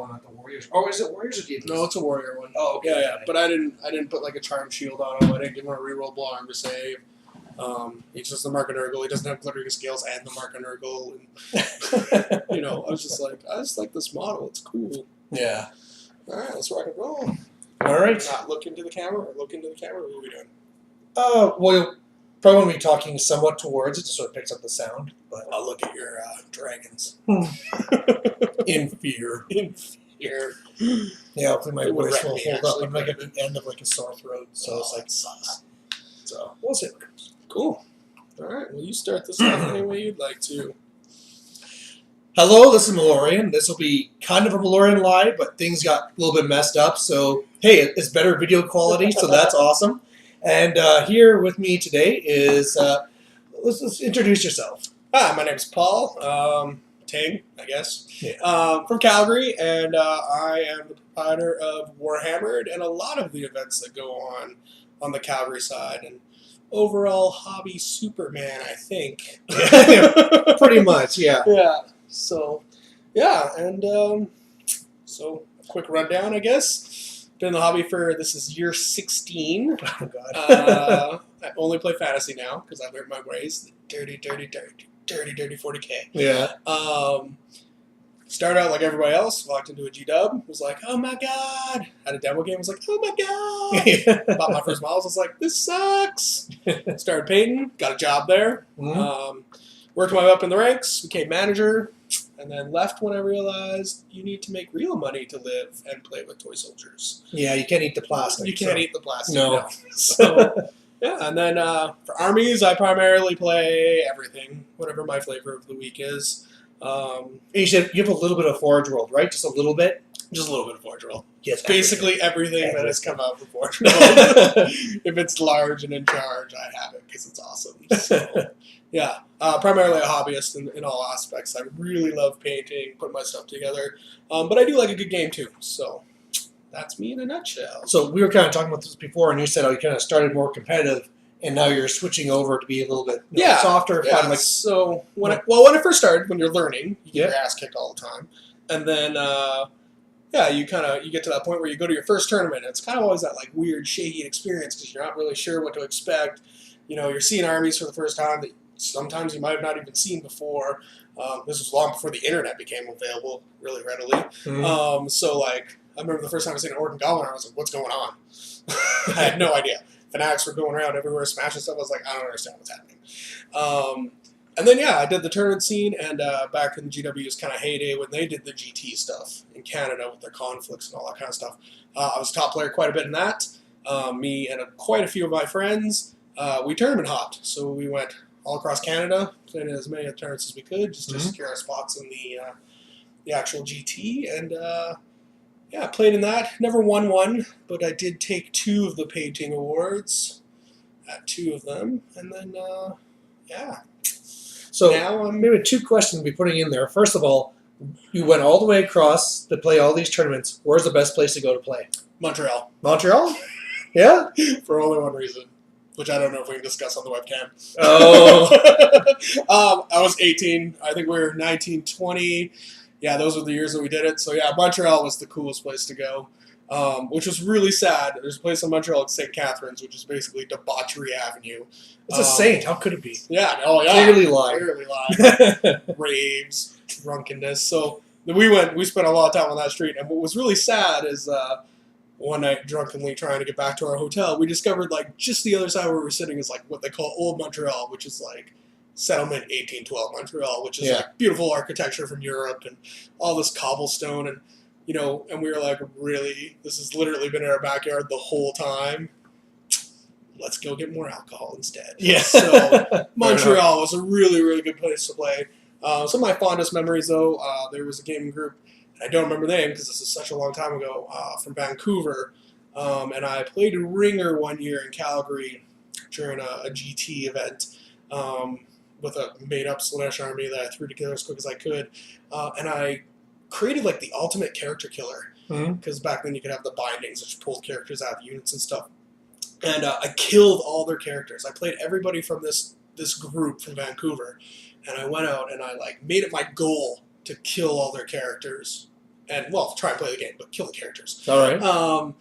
one at the Warriors. Oh, is it Warriors or Demons? No, it's a Warrior one. Oh, okay. Yeah. But I didn't put like a charm shield on him. I didn't give him a rerollable arm to save. He's just the Mark and Urgle. He doesn't have glittering scales and the Mark and Urgle. And, you know, I just like this model. It's cool. Yeah. All right, let's rock and roll. All right. Not look into the camera or look into the camera. What are we doing? Well, probably want to be talking somewhat towards it, just so it picks up the sound. But I'll look at your dragons. in fear. In fear. Yeah, hopefully my It would voice wreck will me, hold up. actually, I'm like at but- the end of like a sore throat, so it's like sucks. So we'll see. Cool. All right. Well, you start this off any way you'd like to. Hello, this is Malorian. This will be kind of a Malorian live, but things got a little bit messed up. So hey, it's better video quality, so that's awesome. And here with me today is let's introduce yourself. Hi, my name's Paul. Ting, I guess. Yeah. From Calgary, and I am the proprietor of Warhammer'd and a lot of the events that go on the Calgary side, and overall hobby Superman, I think. Pretty much, yeah. Yeah. So, yeah, and so a quick rundown, I guess. Been in the hobby this is year 16. Oh God. I only play fantasy now because I've learned my ways. Dirty 40K. Yeah. Started out like everybody else, walked into a G-Dub, was like, oh my god. Had a demo game, was like, oh my god. Bought my first models, was like, this sucks. Started painting, got a job there. Mhm. Worked my way up in the ranks, became manager, and then left when I realized you need to make real money to live and play with toy soldiers. Yeah, you can't eat the plastic. You can't so. eat the plastic. No. So, yeah, and then for armies, I primarily play everything, whatever my flavor of the week is. You have a little bit of Forge World, right? Just a little bit? Just a little bit of Forge World. Yes. Basically everything that has come out from Forge World. If it's large and in charge, I have it because it's awesome. So, yeah, primarily a hobbyist in all aspects. I really love painting, putting my stuff together, but I do like a good game too. So that's me in a nutshell. So we were kind of talking about this before, and you said you kind of started more competitive, and now you're switching over to be a little bit softer. Yeah. Fun, like, So when I first started, when you're learning, you get Yeah. your ass kicked all the time, and then you get to that point where you go to your first tournament. And it's kind of always that like weird, shaky experience because you're not really sure what to expect. You know, you're seeing armies for the first time that sometimes you might have not even seen before. This was long before the internet became available really readily. Mhm. So like I remember the first time I seen an Orc and Goblin, I was like, what's going on? I had no idea. Fanatics were going around everywhere smashing stuff. I was like, I don't understand what's happening. And then, I did the tournament scene, and back in the GW's kind of heyday when they did the GT stuff in Canada with their conflicts and all that kind of stuff. I was a top player quite a bit in that. Me and quite a few of my friends, we tournament hopped. So we went all across Canada, played as many tournaments as we could just to secure our spots in the actual GT. And, played in that. Never won one, but I did take 2 of the painting awards at 2 of them. And then, So now maybe 2 questions we'll be putting in there. First of all, you went all the way across to play all these tournaments. Where's the best place to go to play? Montreal. Montreal? Yeah? For only one reason, which I don't know if we can discuss on the webcam. Oh. I was 18. I think we were 19, 20. Yeah, those were the years that we did it. So, Montreal was the coolest place to go, which was really sad. There's a place in Montreal at St. Catharines, which is basically Debauchery Avenue. It's a saint. How could it be? Yeah. Oh, yeah. Clearly lied. Clearly lied. Raves, drunkenness. So we spent a lot of time on that street. And what was really sad is one night, drunkenly trying to get back to our hotel, we discovered like just the other side where we were sitting is like what they call Old Montreal, which is like settlement 1812 Montreal, which is like beautiful architecture from Europe and all this cobblestone. And, and we were like, really? This has literally been in our backyard the whole time? Let's go get more alcohol instead. Yeah. So Montreal was a really, really good place to play. Some of my fondest memories, though, there was a gaming group, and I don't remember the name because this is such a long time ago, from Vancouver, and I played a ringer one year in Calgary during a GT event with a made-up Slanesh army that I threw together as quick as I could, and I created like the ultimate character killer, because back then you could have the bindings, which pulled characters out of units and stuff. And I killed all their characters. I played everybody from this group from Vancouver, and I went out and I like made it my goal to kill all their characters and well, try and play the game, but kill the characters. All right.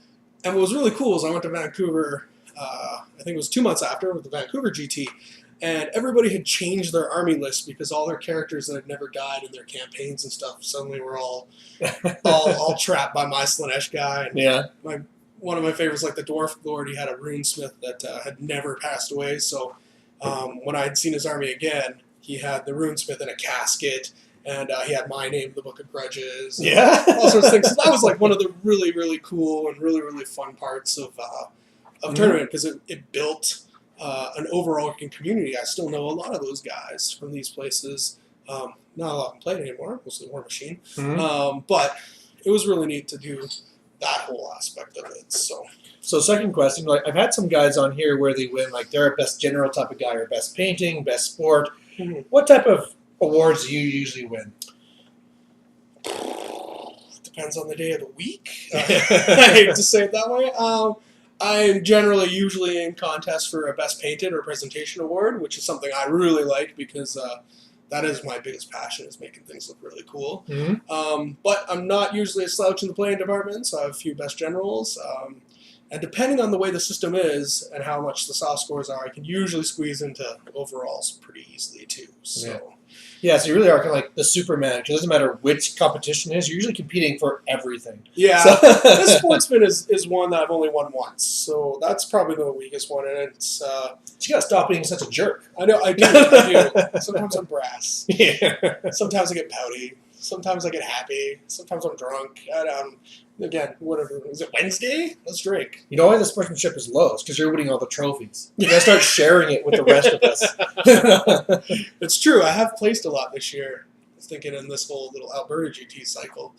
And what was really cool is I went to Vancouver. I think it was 2 months after with the Vancouver GT, and everybody had changed their army list because all their characters that had never died in their campaigns and stuff suddenly were all trapped by my Slanesh guy. And Yeah. one of my favorites, like the Dwarf Lord, he had a runesmith that had never passed away. So when I had seen his army again, he had the runesmith in a casket, and he had my name in the Book of Grudges. Yeah. All sorts of things. So that was like one of the really, really cool and really, really fun parts of tournament, because it built an overarching community. I still know a lot of those guys from these places. Not a lot of them play anymore, mostly War Machine. But it was really neat to do that whole aspect of it. So second question, like I've had some guys on here where they win, like they're a best general type of guy, or best painting, best sport. What type of awards do you usually win? Depends on the day of the week. I hate to say it that way. I'm generally usually in contest for a best painted or presentation award, which is something I really like because that is my biggest passion, is making things look really cool. But I'm not usually a slouch in the playing department, so I have a few best generals. And depending on the way the system is and how much the soft scores are, I can usually squeeze into overalls pretty easily too. So. Yeah, so you really are kind of like the Superman. It doesn't matter which competition it is, you're usually competing for everything. Yeah, So this sportsman is one that I've only won once, so that's probably the weakest one. And it's you gotta stop being such a jerk. I know I do. Sometimes I'm brass. Yeah. Sometimes I get pouty. Sometimes I get happy. Sometimes I'm drunk. Again, whatever. Is it Wednesday? Let's drink. You know why the sportsmanship is low? It's because you're winning all the trophies. You gotta start sharing it with the rest of us. It's true. I have placed a lot this year. I was thinking in this whole little Alberta GT cycle.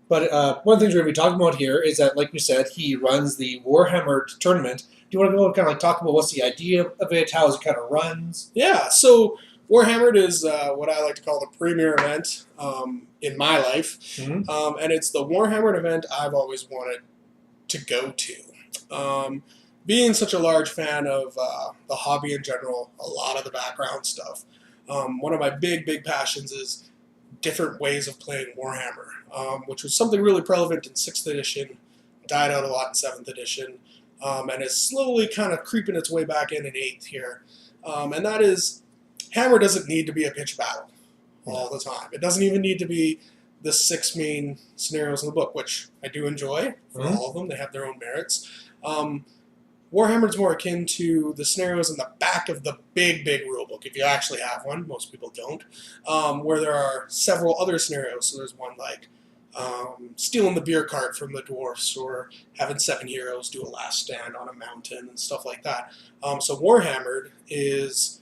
But one of the things we're going to be talking about here is that, like we said, he runs the Warhammer'd tournament. Do you want to go kind of like talk about what's the idea of it, how it kind of runs? Yeah, so Warhammer'd is what I like to call the premier event in my life. And it's the Warhammer'd event I've always wanted to go to. Being such a large fan of the hobby in general, a lot of the background stuff, one of my big passions is different ways of playing Warhammer, which was something really prevalent in 6th edition, died out a lot in 7th edition, and is slowly kind of creeping its way back in 8th here. And that is, Hammer doesn't need to be a pitch battle all the time. It doesn't even need to be the 6 main scenarios in the book, which I do enjoy for all of them. They have their own merits. Warhammer's more akin to the scenarios in the back of the big rulebook, if you actually have one. Most people don't. Where there are several other scenarios. So there's one like stealing the beer cart from the Dwarfs, or having 7 heroes do a last stand on a mountain and stuff like that. So Warhammer'd is,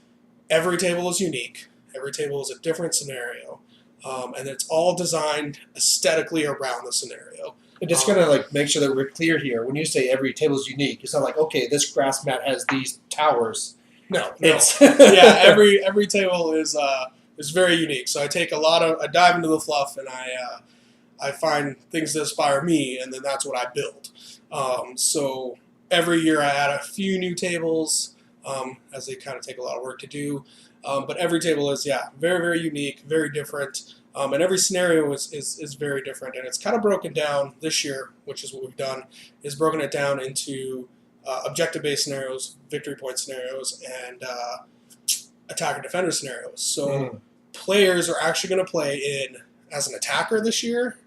every table is unique. Every table is a different scenario. And it's all designed aesthetically around the scenario. And just going to like make sure that we're clear here. When you say every table is unique, it's not like, okay, this grass mat has these towers. No. It's Yeah, every table is very unique. So I dive into the fluff, and I find things that inspire me, and then that's what I build. So every year I add a few new tables, as they kind of take a lot of work to do. But every table is, very unique, very different. And every scenario is very different. And it's kind of broken down this year, which is what we've done, is broken it down into objective-based scenarios, victory point scenarios, and attacker-defender scenarios. So players are actually going to play in as an attacker this year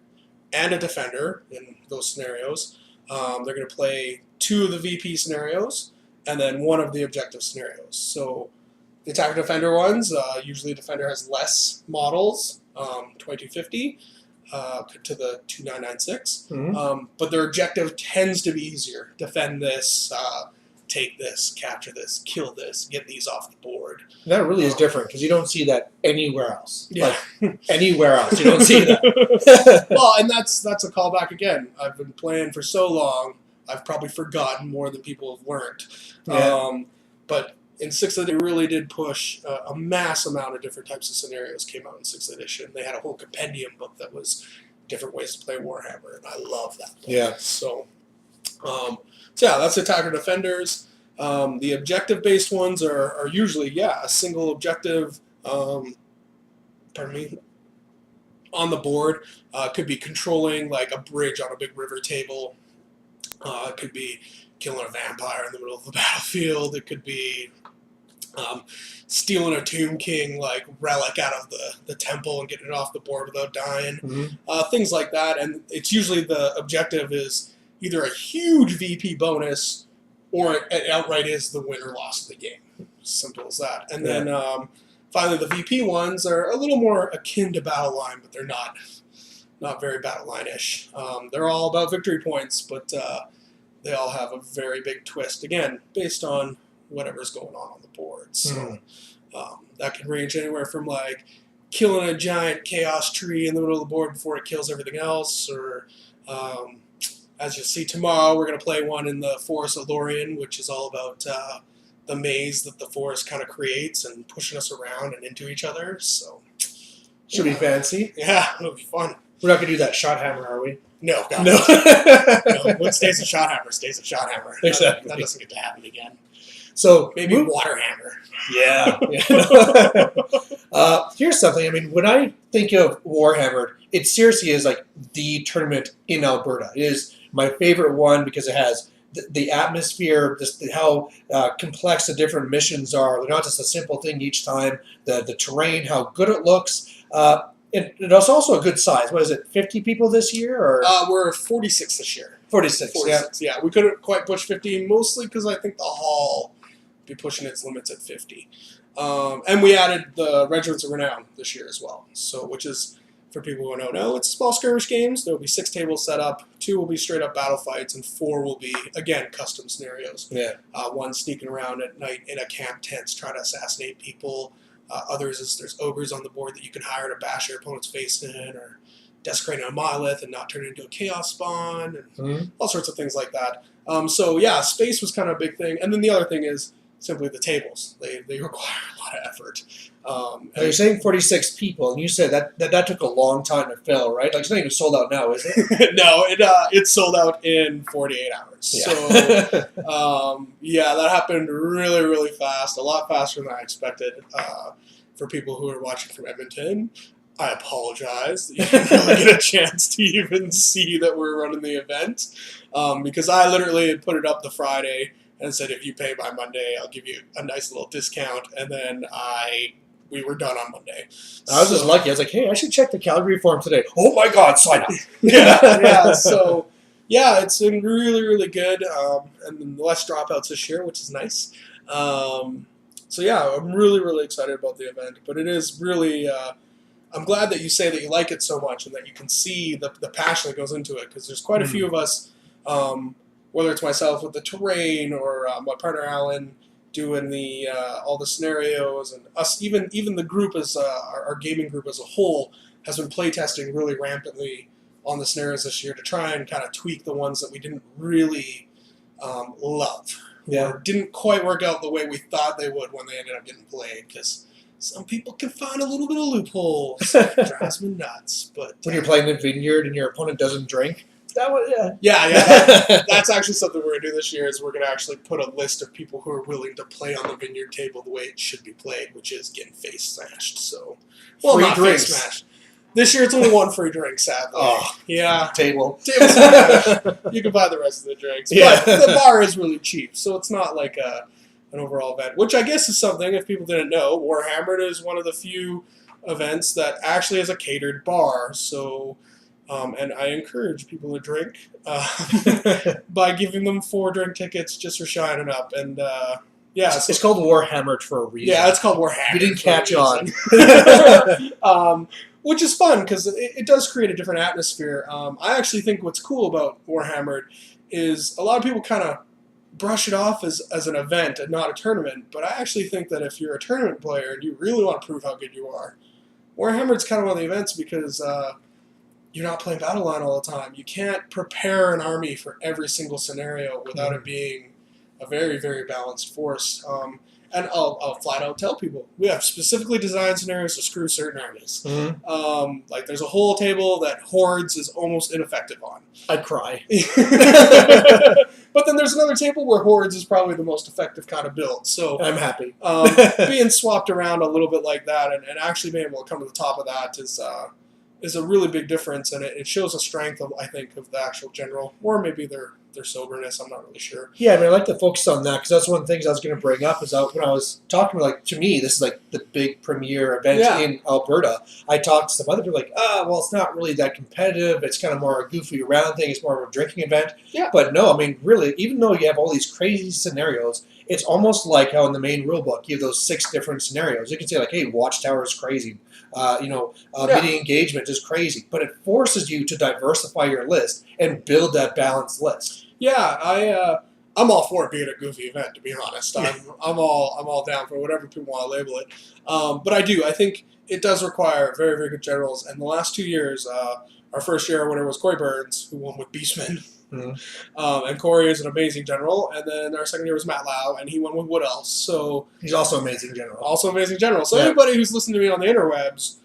and a defender in those scenarios. They're going to play 2 of the VP scenarios and then 1 of the objective scenarios. So the attacker-defender ones, usually the defender has less models, 2250 to the 2996. But their objective tends to be easier. Defend this, take this, capture this, kill this, get these off the board. That really is different, because you don't see that anywhere else. Yeah. Like, anywhere else, you don't see that. Well, and that's a callback again. I've been playing for so long, I've probably forgotten more than people have learned. Yeah. But in 6th edition, they really did push a mass amount of different types of scenarios came out in 6th edition. They had a whole compendium book that was different ways to play Warhammer, and I love that book. Yeah. So that's attacker defenders. The objective-based ones are usually, a single objective. Pardon me. on the board. Could be controlling like a bridge on a big river table. It could be killing a vampire in the middle of the battlefield. It could be stealing a Tomb King like relic out of the temple and getting it off the board without dying. Things like that. And it's usually the objective is either a huge VP bonus or it outright is the win or loss of the game. Simple as that. And then finally the VP ones are a little more akin to battle line, but they're not very battle line-ish. They're all about victory points, but they all have a very big twist, again, based on whatever's going on the board. So that can range anywhere from like killing a giant chaos tree in the middle of the board before it kills everything else, or as you'll see tomorrow, we're going to play one in the Forest of Malorian, which is all about the maze that the forest kind of creates and pushing us around and into each other. So Should be fancy. Yeah, it'll be fun. We're not going to do that shot hammer, are we? No, God. No. No. What stays a shot hammer stays a shot hammer. Exactly. That doesn't get to happen again. So Maybe water hammer. Yeah. Here's something. I mean, when I think of Warhammered, it seriously is like the tournament in Alberta. It is my favorite one because it has the atmosphere, just how complex the different missions are. They're not just a simple thing each time. The terrain, how good it looks. And it's also a good size. What is it, 50 people this year? Or We're 46 this year. 46, 46, yeah. We couldn't quite push 50, mostly because I think the hall be pushing its limits at 50. And we added the Regiments of Renown this year as well. So, which is, for people who don't know, it's small skirmish games. There will be 6 tables set up. 2 will be straight up battle fights, and 4 will be, again, custom scenarios. Yeah. One sneaking around at night in a camp tent trying to assassinate people. Others is there's ogres on the board that you can hire to bash your opponent's face in, or desecrate a monolith and not turn it into a chaos spawn, and all sorts of things like that. So yeah, space was kind of a big thing. And then the other thing is simply the tables. They require a lot of effort. Now you're saying 46 people, and you said that took a long time to fill, right? Like, it's not even sold out now, is it? No, it's sold out in 48 hours. Yeah. So, yeah, that happened really, really fast, a lot faster than I expected. For people who are watching from Edmonton, I apologize that you didn't really get a chance to even see that we're running the event, because I literally had put it up the Friday and said, if you pay by Monday, I'll give you a nice little discount, and then we were done on Monday. I was just lucky. I was like, hey, I should check the Calgary form today. Oh my God, sign up. Yeah. So, yeah, it's been really, really good. And then less dropouts this year, which is nice. So, yeah, I'm really, really excited about the event. But it is really, I'm glad that you say that you like it so much and that you can see the passion that goes into it. Because there's quite a few of us, whether it's myself with the terrain or my partner Alan doing the all the scenarios, and us, even the group as our gaming group as a whole has been playtesting really rampantly on the scenarios this year to try and kind of tweak the ones that we didn't really love. Yeah. Or didn't quite work out the way we thought they would when they ended up getting played, because some people can find a little bit of loopholes. It drives me nuts. But When you're playing the vineyard and your opponent doesn't drink, that was, yeah. That's actually something we're going to do this year, is we're going to actually put a list of people who are willing to play on the vineyard table the way it should be played, which is getting face smashed. So, well, Free not drinks. face smashed. This year it's only one free drink, sadly. Oh, yeah. table. Tables smash. You can buy the rest of the drinks. Yeah. But the bar is really cheap, so it's not like an overall event, which I guess is something, if people didn't know, Warhammer'd is one of the few events that actually has a catered bar. So, and I encourage people to drink by giving them 4 drink tickets just for shining up. And yeah, It's called Warhammered for a reason. yeah, it's called Warhammer. You didn't catch on. Which is fun because it does create a different atmosphere. I actually think what's cool about Warhammered is a lot of people kind of brush it off as an event and not a tournament, but I actually think that if you're a tournament player and you really want to prove how good you are, Warhammered's kind of one of the events, because you're not playing Battleline all the time. You can't prepare an army for every single scenario without it being a very, very balanced force. And I'll flat out tell people, we have specifically designed scenarios to screw certain armies. Like there's a whole table that Hordes is almost ineffective on. I'd cry. But then there's another table where Hordes is probably the most effective kind of build. So I'm happy. being swapped around a little bit like that, and actually being able to come to the top of that is is a really big difference, and it shows a strength of, I think, of the actual general, or maybe their soberness. I'm not really sure. Yeah, I mean, I like to focus on that because that's one of the things I was going to bring up. Is when I was talking, like, to me, this is like the big premier event in Alberta. I talked to some other people, like, well, it's not really that competitive. It's kind of more a goofy around thing. It's more of a drinking event. Yeah. But no, I mean, really, even though you have all these crazy scenarios, it's almost like how in the main rule book you have those 6 different scenarios. You can say, like, hey, Watchtower is crazy. Meeting engagement is crazy. But it forces you to diversify your list and build that balanced list. Yeah, I'm all for it being a goofy event, to be honest. I'm all down for whatever people want to label it. But I think it does require very, very good generals. And the last 2 years, our first year winner was Corey Burns, who won with Beastman. Mm-hmm. And Corey is an amazing general. And then our second year was Matt Lau, and he won with Wood Else. So he's also amazing general. So anybody who's listening to me on the interwebs,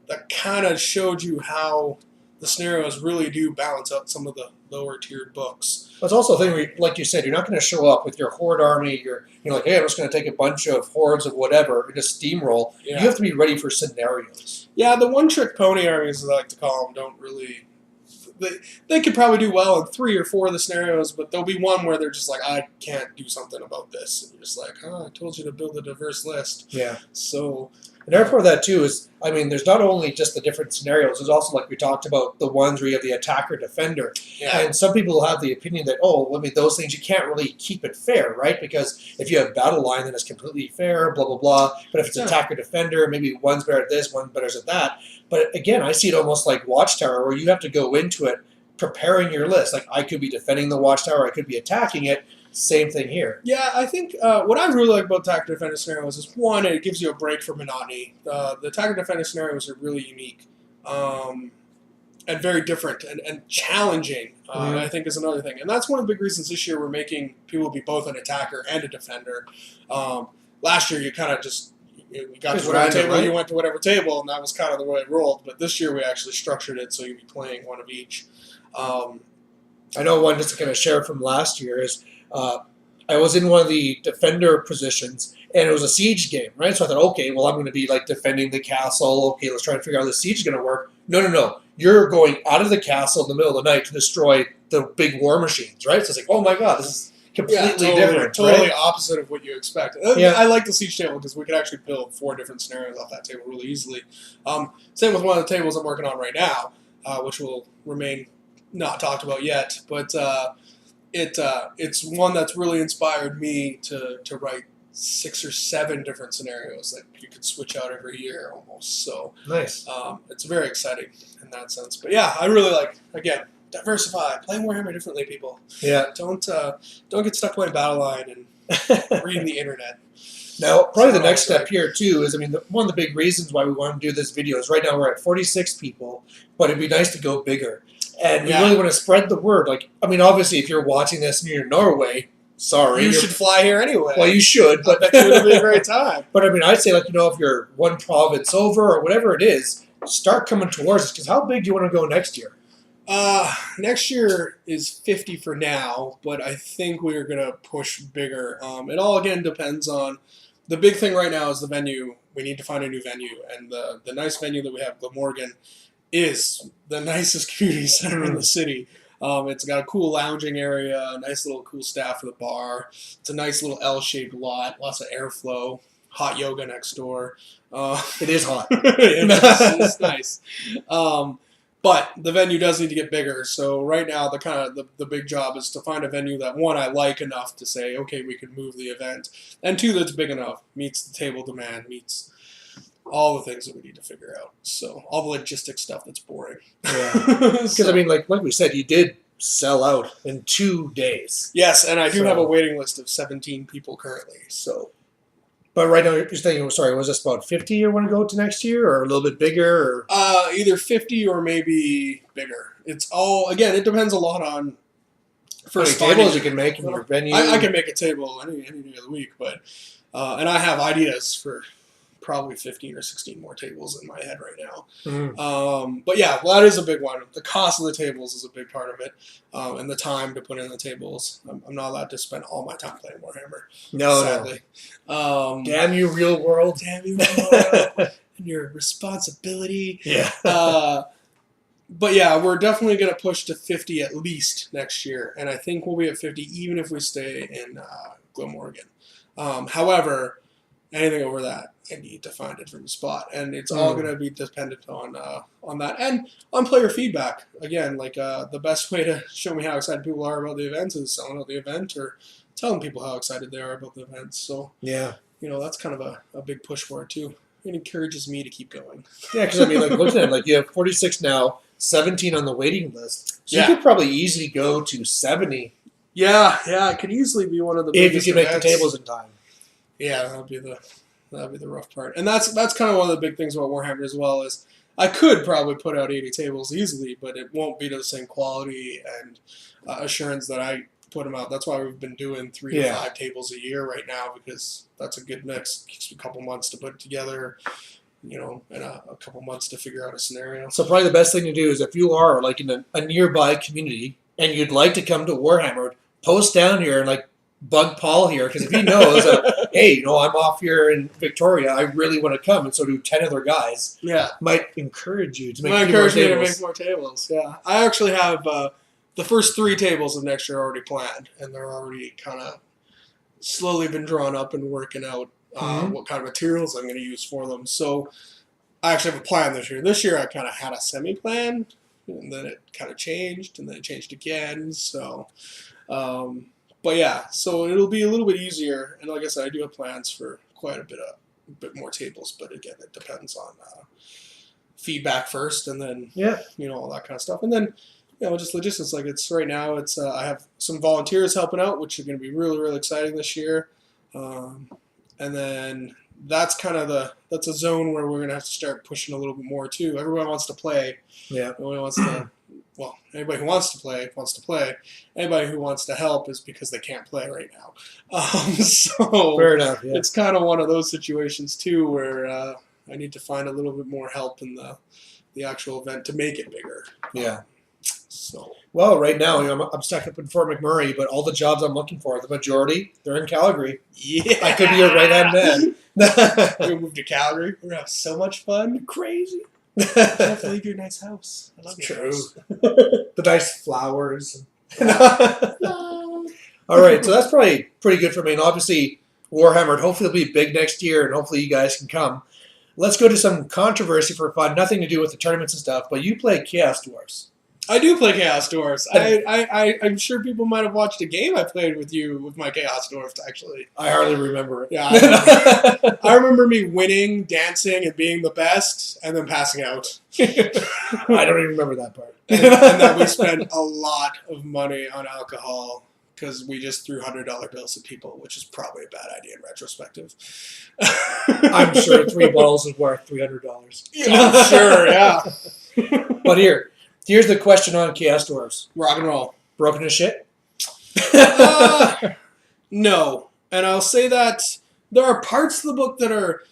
that kind of showed you how the scenarios really do balance out some of the lower tiered books. It's also a thing where, like you said, you're not going to show up with your horde army. You're like, hey, I'm just going to take a bunch of hordes of whatever and just steamroll. Yeah. You have to be ready for scenarios. Yeah, the one-trick pony armies, as I like to call them, don't really... They could probably do well in 3 or 4 of the scenarios, but there'll be one where they're just like, I can't do something about this. And you're just like, I told you to build a diverse list. Yeah. So... And therefore, that too is, I mean, there's not only just the different scenarios, there's also, like we talked about, the ones where you have the attacker-defender. Yeah. And some people have the opinion that, those things, you can't really keep it fair, right? Because if you have battle line, then it's completely fair, blah, blah, blah. But if it's attacker-defender, maybe one's better at this, one's better at that. But again, I see it almost like Watchtower, where you have to go into it preparing your list. Like, I could be defending the Watchtower, I could be attacking it. Same thing here. Yeah, I think what I really like about attacker defender scenarios is, one, it gives you a break from monotony. The attacker defender scenarios are really unique and very different and challenging, I think, is another thing. And that's one of the big reasons this year we're making people be both an attacker and a defender. Last year, you kind of just you got to whatever table, right? You went to whatever table, and that was kind of the way it rolled. But this year, we actually structured it so you'd be playing one of each. I know one just to kind of share from last year is I was in one of the defender positions, and it was a siege game, right? So I thought, okay, well, I'm going to be like defending the castle. Okay, let's try and figure out how the siege is going to work. No. You're going out of the castle in the middle of the night to destroy the big war machines, right? So it's like, oh my god, this is completely different. Totally right? Opposite of what you expect. Yeah. I like the siege table because we could actually build 4 different scenarios off that table really easily. Same with one of the tables I'm working on right now, which will remain not talked about yet, but it's one that's really inspired me to write 6 or 7 different scenarios that you could switch out every year almost. So nice. It's very exciting in that sense. But yeah, I really like, again, diversify, play Warhammer differently, people. Yeah. Don't get stuck playing Battleline and reading the internet. Now, probably the next step here, too, is, one of the big reasons why we want to do this video is right now we're at 46 people, but it'd be nice to go bigger. And we really want to spread the word. Obviously, if you're watching this and you're in Norway, sorry. You should fly here anyway. Well, you should. But that would be a great time. But, I'd say, if you're one province over or whatever it is, start coming towards us. Because how big do you want to go next year? Next year is 50 for now, but I think we're going to push bigger. It all, again, depends on... The big thing right now is the venue. We need to find a new venue. And the nice venue that we have, Glamorgan, is the nicest community center in the city. It's got a cool lounging area, a nice little cool staff for the bar. It's a nice little L-shaped lot, lots of airflow, hot yoga next door. It is hot. It's nice. But the venue does need to get bigger. So right now, the big job is to find a venue that, one, I like enough to say, okay, we can move the event, and 2, that's big enough, meets the table demand, meets all the things that we need to figure out. So all the logistic stuff that's boring. Yeah. Because, like we said, you did sell out in 2 days. Yes, and I do have a waiting list of 17 people currently. So, but right now you're thinking, sorry, was this about 50 you want to go to next year, or a little bit bigger? Or? Either 50 or maybe bigger. It's all, again, it depends a lot on first tables you can make in your venue. I can make a table any day of the week, but and I have ideas for probably 15 or 16 more tables in my head right now. Mm-hmm. But yeah, that is a big one. The cost of the tables is a big part of it, and the time to put in the tables. I'm not allowed to spend all my time playing Warhammer. No, sadly. Damn you, real world. Damn you, real world. And your responsibility. Yeah. But yeah, we're definitely going to push to 50 at least next year, and I think we'll be at 50 even if we stay in Glenmorgan. However, anything over that, I need to find a different spot, and it's all going to be dependent on that and on player feedback. Again, like the best way to show me how excited people are about the events is selling out the event or telling people how excited they are about the events. So Yeah. that's kind of a big push for it too. It encourages me to keep going. Yeah, because I mean, like, looking at it, like, you have 46 now, 17 on the waiting list. So Yeah. you could probably easily go to 70 Yeah, it could easily be one of the if you biggest can make the events. tables in time. Yeah, that'd be the rough part, and that's kind of one of the big things about Warhammer as well. Is I could probably put out 80 tables easily, but it won't be to the same quality and assurance that I put them out. That's why we've been doing 3 to 5 tables a year right now, because that's a good mix. It takes a couple months to put it together, and a couple months to figure out a scenario. So probably the best thing to do is if you are like in a nearby community and you'd like to come to Warhammer, post down here and like bug Paul here, because if he knows that, hey, I'm off here in Victoria, I really want to come, and so do 10 other guys. Yeah, might encourage you to make might more encourage me to tables. make more tables. Yeah, I actually have the first 3 tables of next year already planned, and they're already kind of slowly been drawn up and working out what kind of materials I'm going to use for them. So I actually have a plan this year. This year I kind of had a semi-plan, and then it kind of changed, and then it changed again. So, but yeah, so it'll be a little bit easier. And like I said, I do have plans for quite a bit more tables. But again, it depends on feedback first, and then all that kind of stuff, and then just logistics. Like it's right now, it's I have some volunteers helping out, which are going to be really, really exciting this year. And then that's kind of that's a zone where we're going to have to start pushing a little bit more too. Everyone wants to play. Yeah. Everyone wants to. Well, anybody who wants to play wants to play. Anybody who wants to help is because they can't play right now. So fair enough. Yeah. It's kind of one of those situations too where I need to find a little bit more help in the actual event to make it bigger. Yeah. So well, right now I'm stuck up in Fort McMurray, but all the jobs I'm looking for, the majority, they're in Calgary. Yeah, I could be your right hand man. We're gonna move to Calgary. We're gonna have so much fun. Crazy. You have to leave your nice house. I love your True. house. The nice flowers. All right, so that's probably pretty good for me. And obviously, Warhammer'd hopefully will be big next year, and hopefully you guys can come. Let's go to some controversy for fun. Nothing to do with the tournaments and stuff, but you play Chaos Dwarfs. I do play Chaos Dwarfs. I'm sure people might have watched a game I played with you with my Chaos Dwarfs, actually. I hardly remember it. Yeah, I remember me winning, dancing, and being the best, and then passing out. I don't even remember that part. and then we spent a lot of money on alcohol because we just threw $100 bills at people, which is probably a bad idea in retrospective. I'm sure 3 bottles is worth $300. Yeah, I'm sure, yeah. But here's the question on Chaos Dwarfs. Rock and roll. Broken as shit? No. And I'll say that there are parts of the book that are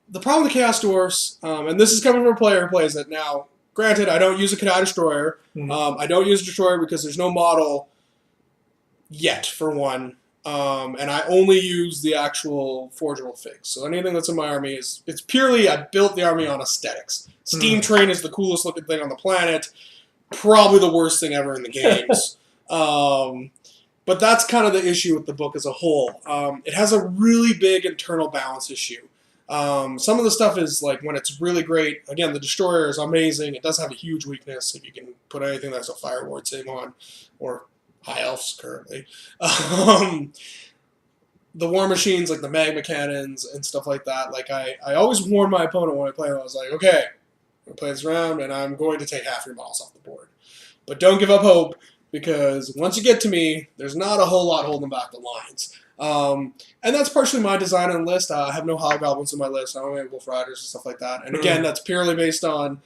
the problem with Chaos Dwarfs, and this is coming from a player who plays it. Now, granted, I don't use a Kadai Destroyer. I don't use a Destroyer because there's no model yet, for one. And I only use the actual forgeable figs. So anything that's in my army it's purely, I built the army on aesthetics. Steam Train is the coolest looking thing on the planet. Probably the worst thing ever in the games. But that's kind of the issue with the book as a whole. It has a really big internal balance issue. Some of the stuff is like when it's really great. Again, the Destroyer is amazing. It does have a huge weakness if you can put anything that's a Fire Ward save on, or High Elves currently. The war machines, like the magma cannons and stuff like that, like I always warn my opponent when I play them. I was like, okay, I'm going to play this round, and I'm going to take half your models off the board. But don't give up hope, because once you get to me, there's not a whole lot holding back the lines. And that's partially my design on the list. I have no Hobgoblins in my list. I don't have Wolf Riders and stuff like that. And again, that's purely based on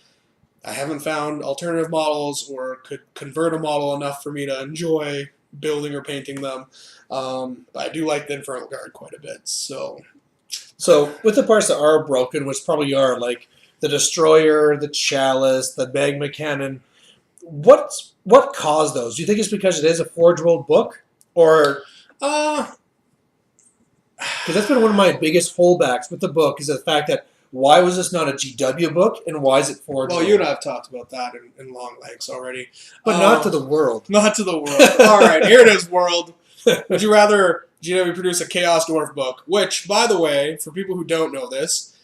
I haven't found alternative models or could convert a model enough for me to enjoy building or painting them. But I do like the Infernal Guard quite a bit. So with the parts that are broken, which probably are, like the Destroyer, the Chalice, the Magma Cannon, what caused those? Do you think it's because it is a forgeable book? Or... because that's been one of my biggest holdbacks with the book, is the fact that Why was this not a GW book, and why is it forged? Well, you and I have talked about that in long lengths already. But not to the world. Not to the world. All right, here it is, world. Would you rather GW produce a Chaos Dwarf book? Which, by the way, for people who don't know this,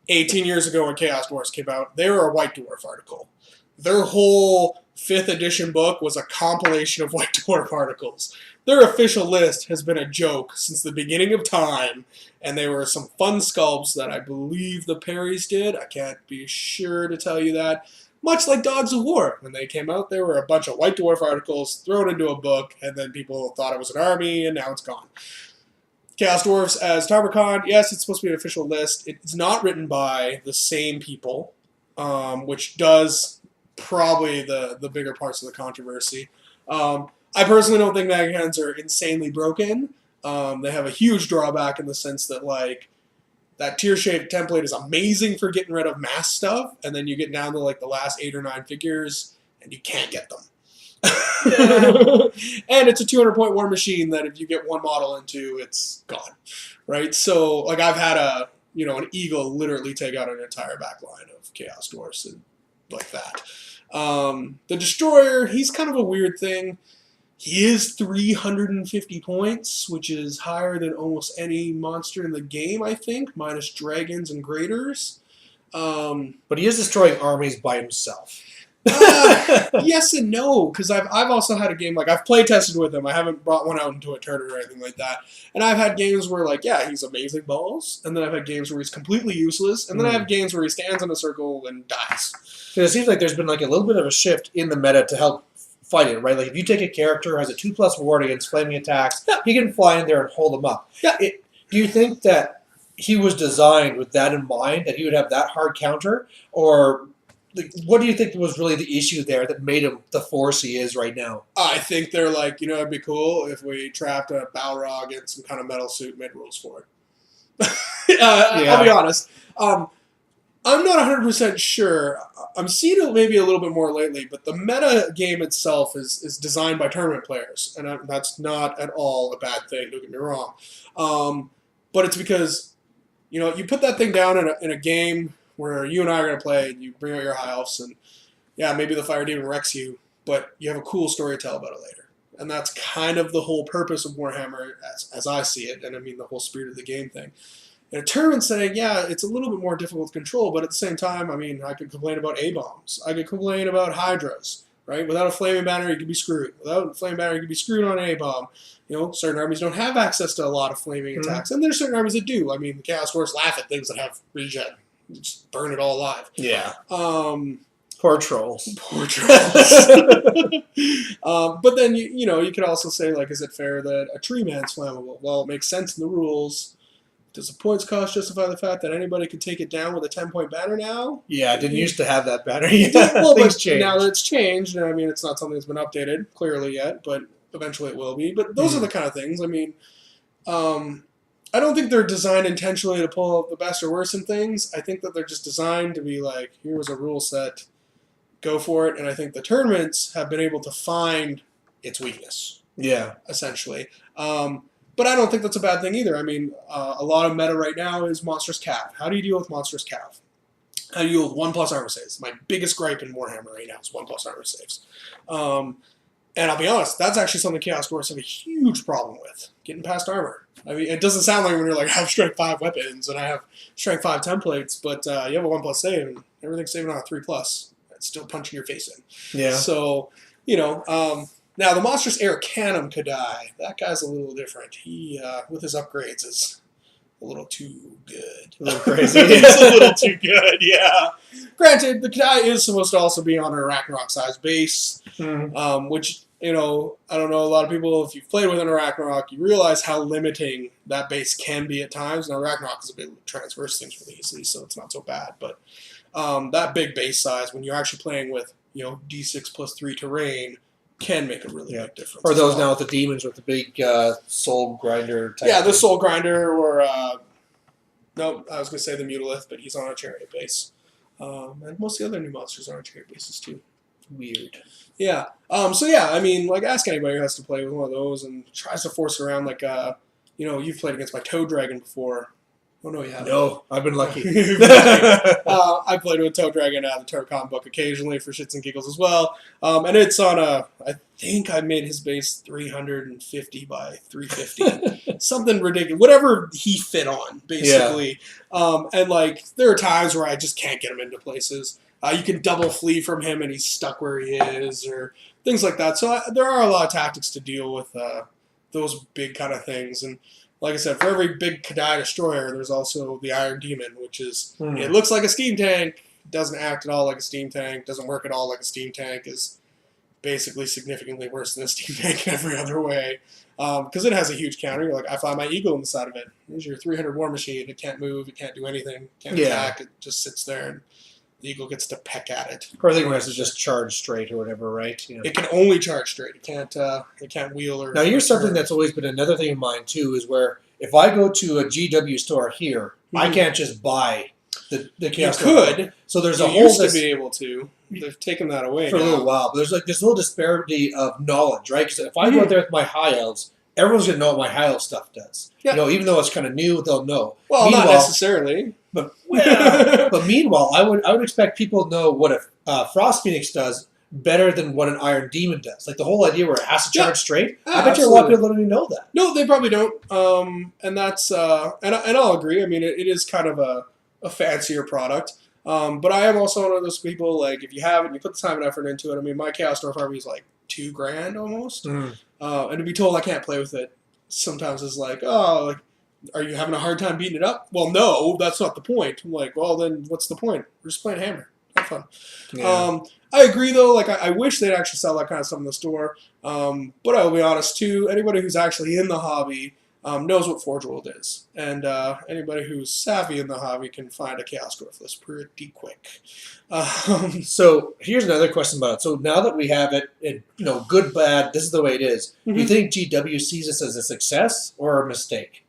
18 years ago when Chaos Dwarfs came out, they were a White Dwarf article. Their whole 5th edition book was a compilation of White Dwarf articles. Their official list has been a joke since the beginning of time, and they were some fun sculpts that I believe the Perrys did. I can't be sure to tell you that. Much like Dogs of War. When they came out, there were a bunch of White Dwarf articles thrown into a book, and then people thought it was an army, and now it's gone. Chaos Dwarfs as Tarbarkhan, yes, it's supposed to be an official list. It's not written by the same people, which does probably the bigger parts of the controversy. I personally don't think Maghands are insanely broken. They have a huge drawback in the sense that, like, that tier-shaped template is amazing for getting rid of mass stuff, and then you get down to, like, the last 8 or 9 figures, and you can't get them. And it's a 200-point war machine that if you get one model into, it's gone, right? So, like, I've had an eagle literally take out an entire back line of Chaos Dwarfs and like that. The Destroyer, he's kind of a weird thing. He is 350 points, which is higher than almost any monster in the game, I think, minus dragons and graders. But he is destroying armies by himself. Yes and no, because I've also had a game, like, I've play tested with him. I haven't brought one out into a tournament or anything like that. And I've had games where, like, yeah, he's amazing balls, and then I've had games where he's completely useless, and then I have games where he stands in a circle and dies. So it seems like there's been, like, a little bit of a shift in the meta to help fight it, right? Like, if you take a character who has a 2+ ward against flaming attacks, he can fly in there and hold them up. Yeah. Do you think that he was designed with that in mind, that he would have that hard counter? Or like, what do you think was really the issue there that made him the force he is right now? I think they're like, it'd be cool if we trapped a Balrog and some kind of metal suit mid-rules for it. I'll be honest. I'm not 100% sure. I'm seeing it maybe a little bit more lately, but the meta game itself is designed by tournament players, and that's not at all a bad thing, don't get me wrong. But it's because, you put that thing down in a game where you and I are going to play, and you bring out your high elves, and yeah, maybe the fire demon wrecks you, but you have a cool story to tell about it later. And that's kind of the whole purpose of Warhammer, as I see it, and I mean the whole spirit of the game thing. In a tournament setting, yeah, it's a little bit more difficult to control, but at the same time, I mean, I could complain about A-bombs. I could complain about Hydras, right? Without a flaming banner, you could be screwed. Without a flaming banner, you could be screwed on an A-bomb. Certain armies don't have access to a lot of flaming attacks, and there's certain armies that do. I mean, the Chaos Dwarfs laugh at things that have regen. Just burn it all alive. Yeah. Poor trolls. Poor trolls. But then, you could also say, like, is it fair that a tree man's flammable? Well, it makes sense in the rules. Does the points cost justify the fact that anybody could take it down with a 10-point banner now? Yeah, it didn't used to have that banner. Well, Things but changed. now that it's changed, and I mean, it's not something that's been updated clearly yet, but eventually it will be. But those are the kind of things. I mean, I don't think they're designed intentionally to pull the best or worst in things. I think that they're just designed to be like, here's a rule set, go for it. And I think the tournaments have been able to find its weakness. Yeah. Essentially. But I don't think that's a bad thing either. I mean, a lot of meta right now is Monstrous Cav. How do you deal with Monstrous Cav? How do you deal with 1+ armor saves? My biggest gripe in Warhammer right now is 1+ armor saves. And I'll be honest, that's actually something Chaos Dwarfs have a huge problem with, getting past armor. I mean, it doesn't sound like when you're like, I have strength 5 weapons and I have strength 5 templates, but you have a 1+ save and everything's saving on a 3+. It's still punching your face in. Yeah. So, now the Monstrous Arcanum Kadai, that guy's a little different. He, with his upgrades, is a little too good. A little crazy. It's a little too good, yeah. Granted, the Kadai is supposed to also be on an Arachnarok-sized base, which, I don't know, a lot of people, if you've played with an Arachnarok, you realize how limiting that base can be at times. Now, Arachnarok is a bit transverse things really easily, so it's not so bad. But that big base size, when you're actually playing with, D6 + 3 terrain, can make a really big difference. Or those now with the demons with the big soul grinder type. Yeah, the soul grinder, or no, I was going to say the Mutalith, but he's on a chariot base. And most of the other new monsters are on chariot bases too. Weird. Yeah. So yeah, I mean, like, ask anybody who has to play with one of those and tries to force it around. Like, you've played against my Toad Dragon before. Oh no, you haven't. No, I've been lucky. I played with Toe Dragon out of the Turcon book occasionally for shits and giggles as well. And it's on I think I made his base 350 by 350. Something ridiculous. Whatever he fit on, basically. Yeah. And like, there are times where I just can't get him into places. You can double flee from him and he's stuck where he is, or things like that. So there are a lot of tactics to deal with those big kind of things. And like I said, for every big Kadai destroyer, there's also the Iron Demon, which is, it looks like a steam tank, doesn't act at all like a steam tank, doesn't work at all like a steam tank, is basically significantly worse than a steam tank in every other way. Because it has a huge counter. You're like, I find my eagle on the side of it. Here's your 300 war machine. It can't move, it can't do anything, can't attack, it just sits there and the eagle gets to peck at it. Or I think it has to just charge straight or whatever, right? You know. It can only charge straight. It can't wheel or. Now here's something that's always been another thing of mine too, is where if I go to a GW store here, I can't just buy the chaos. You could. So there's a you whole used to be able to. They've taken that away for a little while. But there's like this little disparity of knowledge, right? Because if I go out there with my high elves, everyone's gonna know what my high elf stuff does. Yeah. You know, even though it's kind of new, they'll know. Well, not necessarily. But but meanwhile, I would expect people to know what a Frost Phoenix does better than what an Iron Demon does. Like the whole idea where it has to charge straight. I bet you a lot of people don't even know that. No, they probably don't. And that's and I'll agree. I mean, it is kind of a fancier product. But I am also one of those people, like, if you have it, you put the time and effort into it. I mean, my Chaos Dwarf army is like $2,000 almost. And to be told I can't play with it sometimes is like, oh, like, are you having a hard time beating it up? Well, no, that's not the point. I'm like, well, then what's the point? We're just playing Hammer. Have fun. Yeah. I agree, though. Like, I wish they'd actually sell that kind of stuff in the store. But I'll be honest, too. Anybody who's actually in the hobby knows what Forge World is. And anybody who's savvy in the hobby can find a Chaos Dwarf list pretty quick. So here's another question about it. So now that we have it, good, bad, this is the way it is. Do you think GW sees this as a success or a mistake?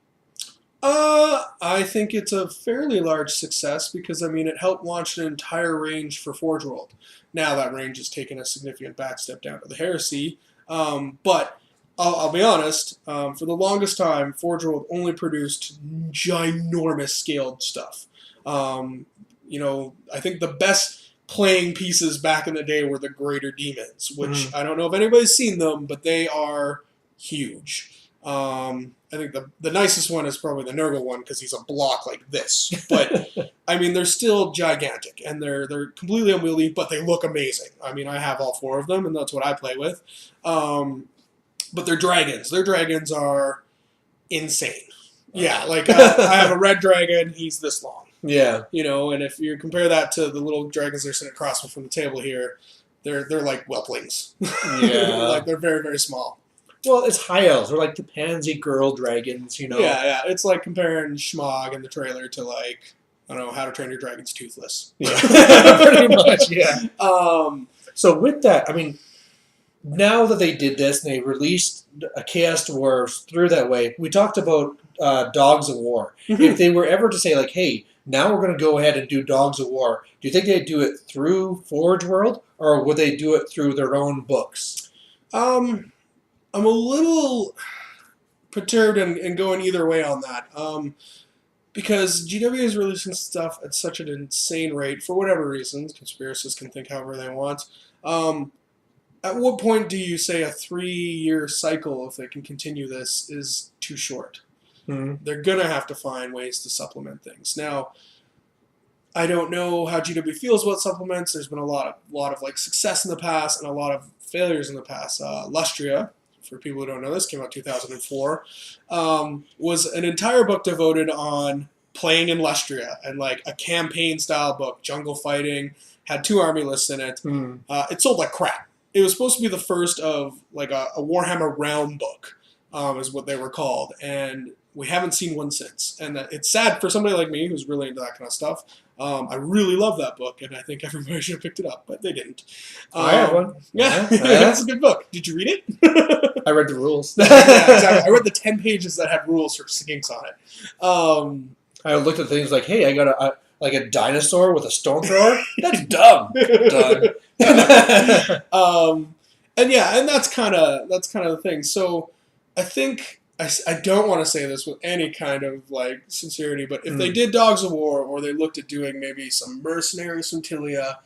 I think it's a fairly large success because, I mean, it helped launch an entire range for Forge World. Now that range has taken a significant backstep down to the Heresy. But I'll be honest, for the longest time, Forge World only produced ginormous scaled stuff. I think the best playing pieces back in the day were the Greater Demons, which I don't know if anybody's seen them, but they are huge. I think the nicest one is probably the Nurgle one because he's a block like this. But, I mean, they're still gigantic, and they're completely unwieldy, but they look amazing. I mean, I have all 4 of them, and that's what I play with. But they're dragons. Their dragons are insane. Yeah, like, I have a red dragon, he's this long. Yeah. And if you compare that to the little dragons that are sitting across from the table here, they're like whelplings. Yeah. Like, they're very, very small. Well, it's high elves. They're like the pansy girl dragons, Yeah. It's like comparing Schmog in the trailer to, like, I don't know, How to Train Your Dragon's Toothless. Yeah. Pretty much, yeah. So with that, I mean, now that they did this and they released a Chaos Dwarfs through that way, we talked about Dogs of War. If they were ever to say, like, hey, now we're going to go ahead and do Dogs of War, do you think they'd do it through Forge World, or would they do it through their own books? I'm a little perturbed and going either way on that. Because GW is releasing stuff at such an insane rate, for whatever reasons. Conspiracists can think however they want. At what point do you say a 3-year cycle, if they can continue this, is too short? They're going to have to find ways to supplement things. Now, I don't know how GW feels about supplements. There's been a lot of like success in the past and a lot of failures in the past. Lustria, for people who don't know this, came out 2004, was an entire book devoted on playing in Lustria and like a campaign-style book, jungle fighting, had 2 army lists in it. It sold like crap. It was supposed to be the first of like a Warhammer realm book, is what they were called, and we haven't seen one since. And it's sad for somebody like me who's really into that kind of stuff. I really love that book, and I think everybody should have picked it up, but they didn't. I have one. Yeah, it's a good book. Did you read it? I read the rules. Yeah, exactly. I read the 10 pages that had rules for skinks on it. I looked at things like, hey, I got a dinosaur with a stone thrower? That's dumb. Done. And that's kind of the thing. So I think I don't want to say this with any kind of like sincerity, but if they did Dogs of War or they looked at doing maybe some mercenary Centillia,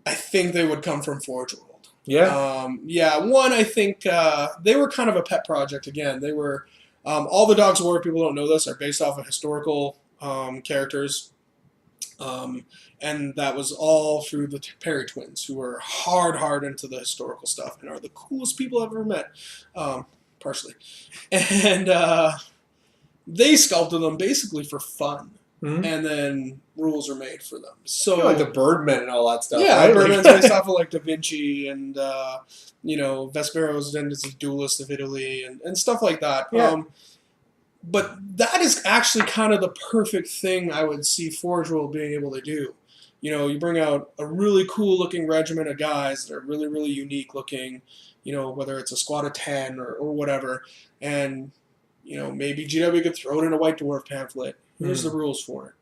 I think they would come from Forge World. Yeah. One, I think they were kind of a pet project again. They were all the Dogs of War, people don't know this, are based off of historical characters. And that was all through the Perry twins, who were hard into the historical stuff and are the coolest people I've ever met. Partially. And they sculpted them basically for fun. Mm-hmm. And then rules are made for them. So like the Birdmen and all that stuff. Yeah, right? Birdman's based off of like Da Vinci and Vespero's then is a duelist of Italy and stuff like that. Yeah. But that is actually kind of the perfect thing I would see Forge World being able to do. You bring out a really cool looking regiment of guys that are really, really unique looking, whether it's a squad of 10 or whatever. And, maybe GW could throw it in a White Dwarf pamphlet. Here's the rules for it.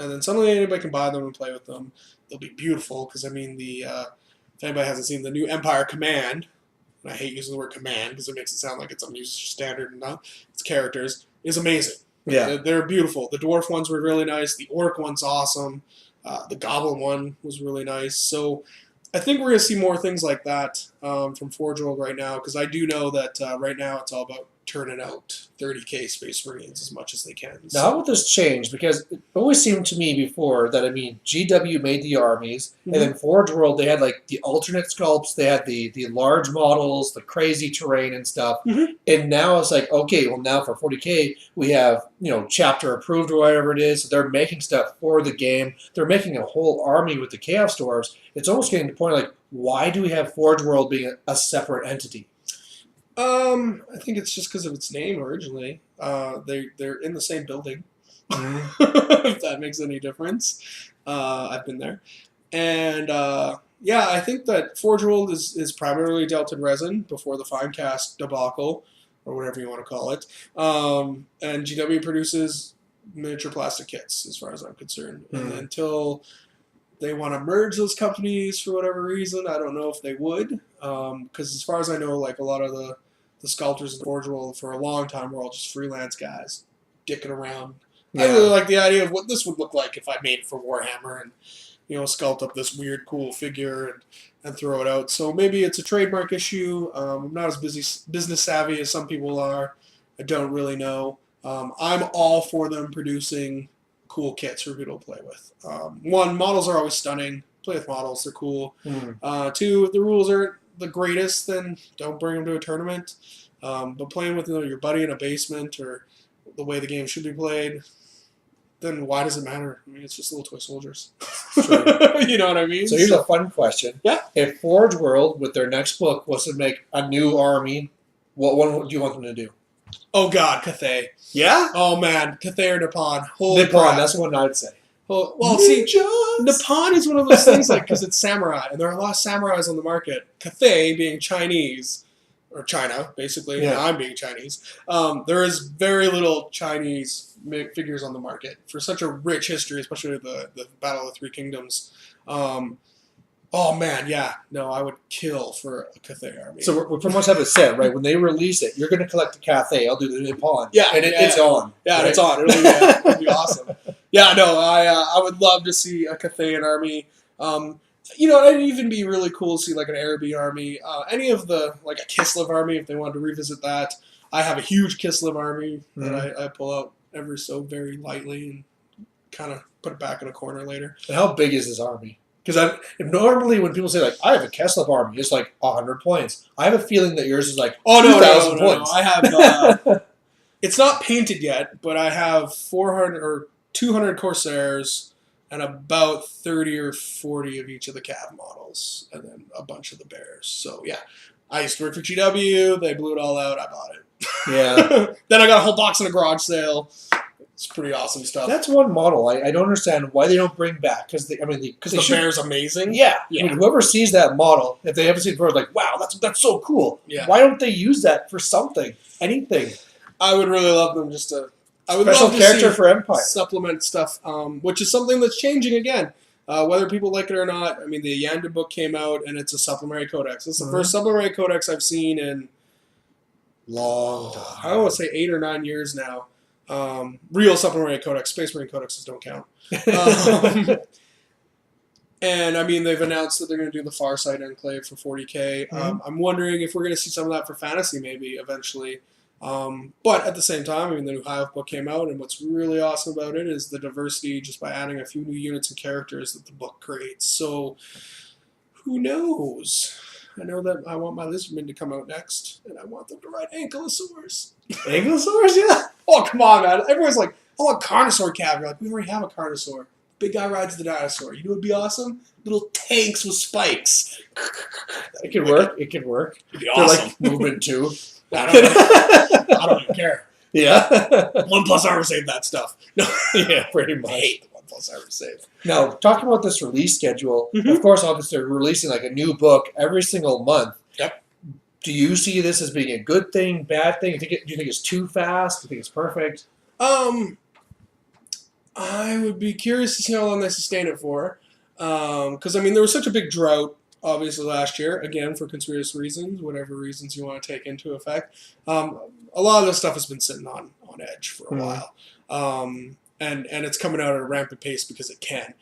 And then suddenly anybody can buy them and play with them. They'll be beautiful because, if anybody hasn't seen the new Empire Command, and I hate using the word command because it makes it sound like it's some user standard and not, it's characters, is amazing. Yeah. They're beautiful. The Dwarf ones were really nice. The Orc one's awesome. The Goblin one was really nice. So I think we're going to see more things like that from Forge World right now, because I do know that right now it's all about turning out 30k Space Marines as much as they can. Now, how will this change? Because it always seemed to me before that, GW made the armies, and then Forge World, they had like the alternate sculpts, they had the large models, the crazy terrain and stuff. And now it's like, okay, well now for 40k, we have, chapter approved or whatever it is. So they're making stuff for the game. They're making a whole army with the Chaos Dwarves. It's almost getting to the point like, why do we have Forge World being a separate entity? I think it's just because of its name originally. They're in the same building, if that makes any difference. I've been there. And I think that Forge World is primarily dealt in resin before the Finecast debacle, or whatever you want to call it. And GW produces miniature plastic kits, as far as I'm concerned. And until they want to merge those companies for whatever reason, I don't know if they would. Because as far as I know, like a lot of the sculptors in Forge World for a long time were all just freelance guys dicking around. Yeah. I really like the idea of what this would look like if I made it for Warhammer and, sculpt up this weird, cool figure and throw it out. So maybe it's a trademark issue. I'm not as business savvy as some people are. I don't really know. I'm all for them producing cool kits for people to play with. One, models are always stunning. Play with models, they're cool. Two, if the rules aren't the greatest, then don't bring them to a tournament. But playing with your buddy in a basement or the way the game should be played, then why does it matter? It's just little toy soldiers. Sure. You know what I mean? So here's a fun question. Yeah. If Forge World, with their next book, was to make a new army, what one do you want them to do? Oh God, Cathay. Yeah? Oh man, Cathay or Nippon. Nippon, that's the one I'd say. Well, see, Nippon is one of those things, like, because it's samurai, and there are a lot of samurais on the market. Cathay being Chinese, or China, basically, and I'm being Chinese, there is very little Chinese figures on the market for such a rich history, especially the Battle of the Three Kingdoms. Oh man, yeah, no, I would kill for a Cathay army. So we pretty much have it set, right? When they release it, you're going to collect the Cathay. I'll do the Nippon. Yeah, and it's on. Yeah, right? it's on. It'll be awesome. Yeah, no, I would love to see a Cathayan army. It'd even be really cool to see like an Araby army. Any of like a Kislev army, if they wanted to revisit that. I have a huge Kislev army that I pull out ever so very lightly and kind of put it back in a corner later. And how big is this army? Because normally when people say, like, I have a Kislev army, it's like 100 points. I have a feeling that yours is like 2,000 points. I have, it's not painted yet, but I have 400 or 200 Corsairs and about 30 or 40 of each of the Cav models, and then a bunch of the Bears. So, yeah. I used to work for GW. They blew it all out. I bought it. Yeah. Then I got a whole box in a garage sale. It's pretty awesome stuff. That's one model I don't understand why they don't bring back, because the Bear's amazing. Yeah. Whoever sees that model, if they ever see it before, like, wow, that's so cool. Yeah. Why don't they use that for something, anything? I would really love them just to. I would special love to character see for Empire supplement stuff, which is something that's changing again. Whether people like it or not, the Yanda book came out and it's a supplementary codex. It's the first supplementary codex I've seen in Long I time. want to say 8 or 9 years now. Real supplementary codex, Space Marine codexes don't count. And I mean, they've announced that they're going to do the Farsight Enclave for 40K. I'm wondering if we're going to see some of that for fantasy maybe eventually. But at the same time, I mean, the new High Elf book came out, and what's really awesome about it is the diversity just by adding a few new units and characters that the book creates. So who knows? I know that I want my Lizardmen to come out next, and I want them to ride Ankylosaurs. Ankylosaurs, yeah. Oh, come on, man. Everyone's like, I want Carnosaur Cav. You're like, we already have a Carnosaur. Big guy rides the dinosaur. You know what would be awesome? Little tanks with spikes. It could work. It could work. It'd be They're awesome. like movement too. I don't even care. Yeah. 1+ armor save that stuff. No, Yeah, pretty I much. hate the 1+ armor save. Now, talking about this release schedule, Mhm. of course, obviously, they're releasing like a new book every single month. Yep. Do you see this as being a good thing, bad thing? Do you think it's too fast? Do you think it's perfect? I would be curious to see how long they sustain it for. Because, I mean, there was such a big drought, obviously, last year, again, for conspiracy reasons, whatever reasons you want to take into effect. A lot of this stuff has been sitting on edge for a while. And it's coming out at a rampant pace because it can.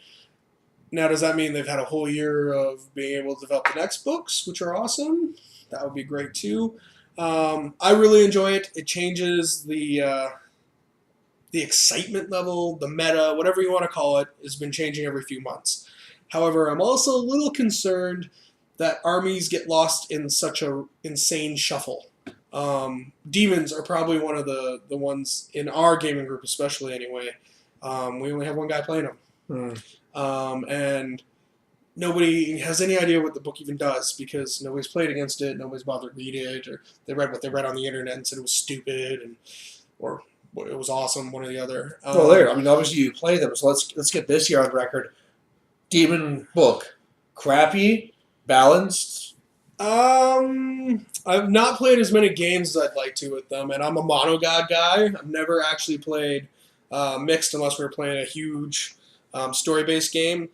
Now, does that mean they've had a whole year of being able to develop the next books, which are awesome? That would be great, too. I really enjoy it. It changes the excitement level, the meta, whatever you want to call it, has been changing every few months. However, I'm also a little concerned that armies get lost in such a insane shuffle. Demons are probably one of the ones in our gaming group, especially anyway. We only have one guy playing them. And nobody has any idea what the book even does because nobody's played against it, nobody's bothered to read it, or they read what they read on the internet and said it was stupid, or it was awesome, one or the other. Well, there. I mean, obviously, you play them, so let's get this year on record. Demon book, crappy, balanced. I've not played as many games as I'd like to with them, and I'm a mono god guy. I've never actually played mixed unless we were playing a huge story-based game,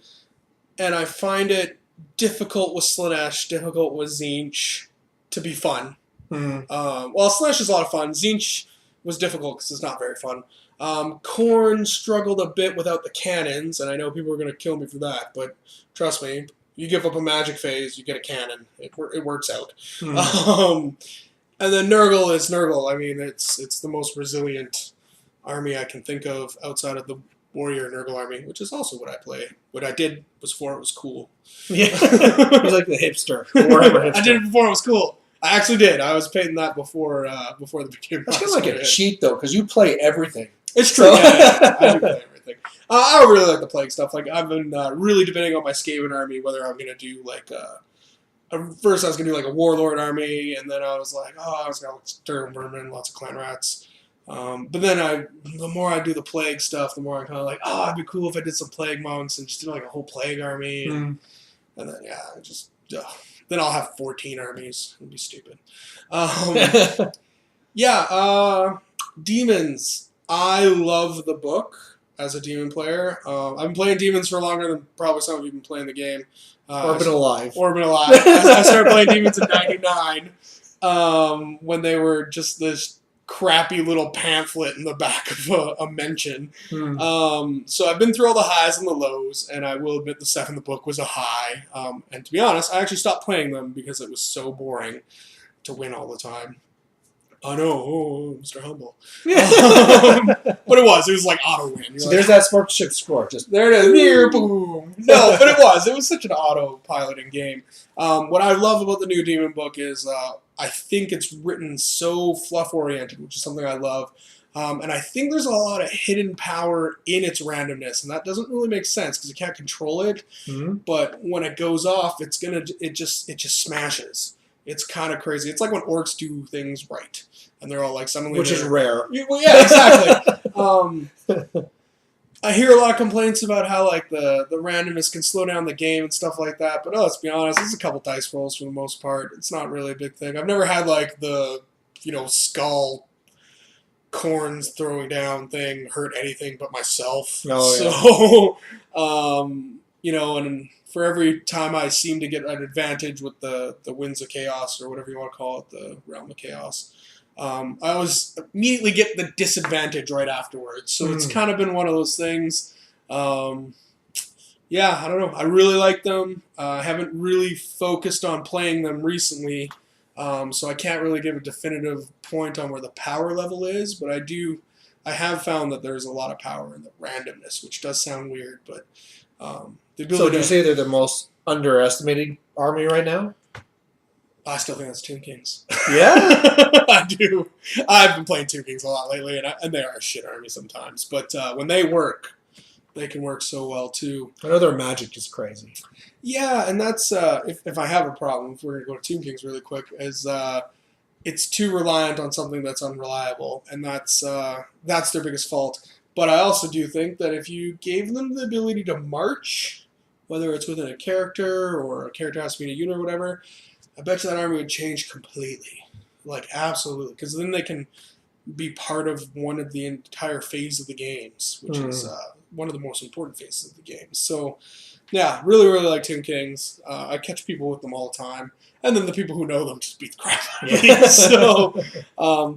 and I find it difficult with Slaanesh, difficult with Tzeentch to be fun. Well, Slaanesh is a lot of fun. Tzeentch was difficult because it's not very fun. Khorne struggled a bit without the cannons, and I know people are going to kill me for that, but trust me, you give up a magic phase, you get a cannon. It works out. And then Nurgle is Nurgle. I mean, it's the most resilient army I can think of outside of the warrior Nurgle army, which is also what I play. What I did before it was cool. Yeah. He's like the hipster. The Warhammer hipster. I did it before it was cool. I actually did. I was painting that before the beginning. That's kind of like a cheat, though, because you play everything. It's true. Yeah. I do play everything. I don't really like the plague stuff. Like I've been really debating on my Skaven army whether I'm gonna do like first I was gonna do like a warlord army, and then I was like, I was gonna stir vermin, lots of clan rats. But then the more I do the plague stuff, the more I'm kind of like, it'd be cool if I did some plague monks and just did like a whole plague army, and then then I'll have 14 armies. It'd be stupid. Demons. I love the book as a demon player. I've been playing demons for longer than probably some of you have been playing the game. Or been alive. I started playing demons in '99 when they were just this crappy little pamphlet in the back of a mention. So I've been through all the highs and the lows, and I will admit the second book was a high. And to be honest, I actually stopped playing them because it was so boring to win all the time. I know, Mr. Humble. But it was like auto win. So there's that sportsmanship score. Just there it is. Here, boom. No, but it was such an auto piloting game. What I love about the new Demon book is I think it's written so fluff oriented, which is something I love. And I think there's a lot of hidden power in its randomness, and that doesn't really make sense because you can't control it. But when it goes off, it just smashes. It's kind of crazy. It's like when orcs do things right, and they're all like suddenly, which is rare. Well, yeah, exactly. I hear a lot of complaints about how like the randomness can slow down the game and stuff like that. But let's be honest, it's a couple dice rolls for the most part. It's not really a big thing. I've never had like the skull corns throwing down thing hurt anything but myself. Oh, So and for every time I seem to get an advantage with the winds of chaos or whatever you want to call it, the realm of chaos, I always immediately get the disadvantage right afterwards. So it's kind of been one of those things. Yeah, I don't know. I really like them. I haven't really focused on playing them recently, so I can't really give a definitive point on where the power level is, but I have found that there's a lot of power in the randomness, which does sound weird, but the ability So would you say they're the most underestimated army right now? I still think that's Tomb Kings. Yeah? I do. I've been playing Tomb Kings a lot lately, and they are a shit army sometimes, but when they work, they can work so well too. I know their magic is crazy. Yeah, and that's if I have a problem, if we're gonna go to Tomb Kings really quick, is it's too reliant on something that's unreliable, and that's their biggest fault. But I also do think that if you gave them the ability to march, whether it's within a character or a character has to be in a unit or whatever, I bet you that army would change completely, like absolutely, because then they can be part of one of the entire phase of the games, which is one of the most important phases of the games. So, yeah, really, really like Tomb Kings. I catch people with them all the time, and then the people who know them just beat the crap out of me. So,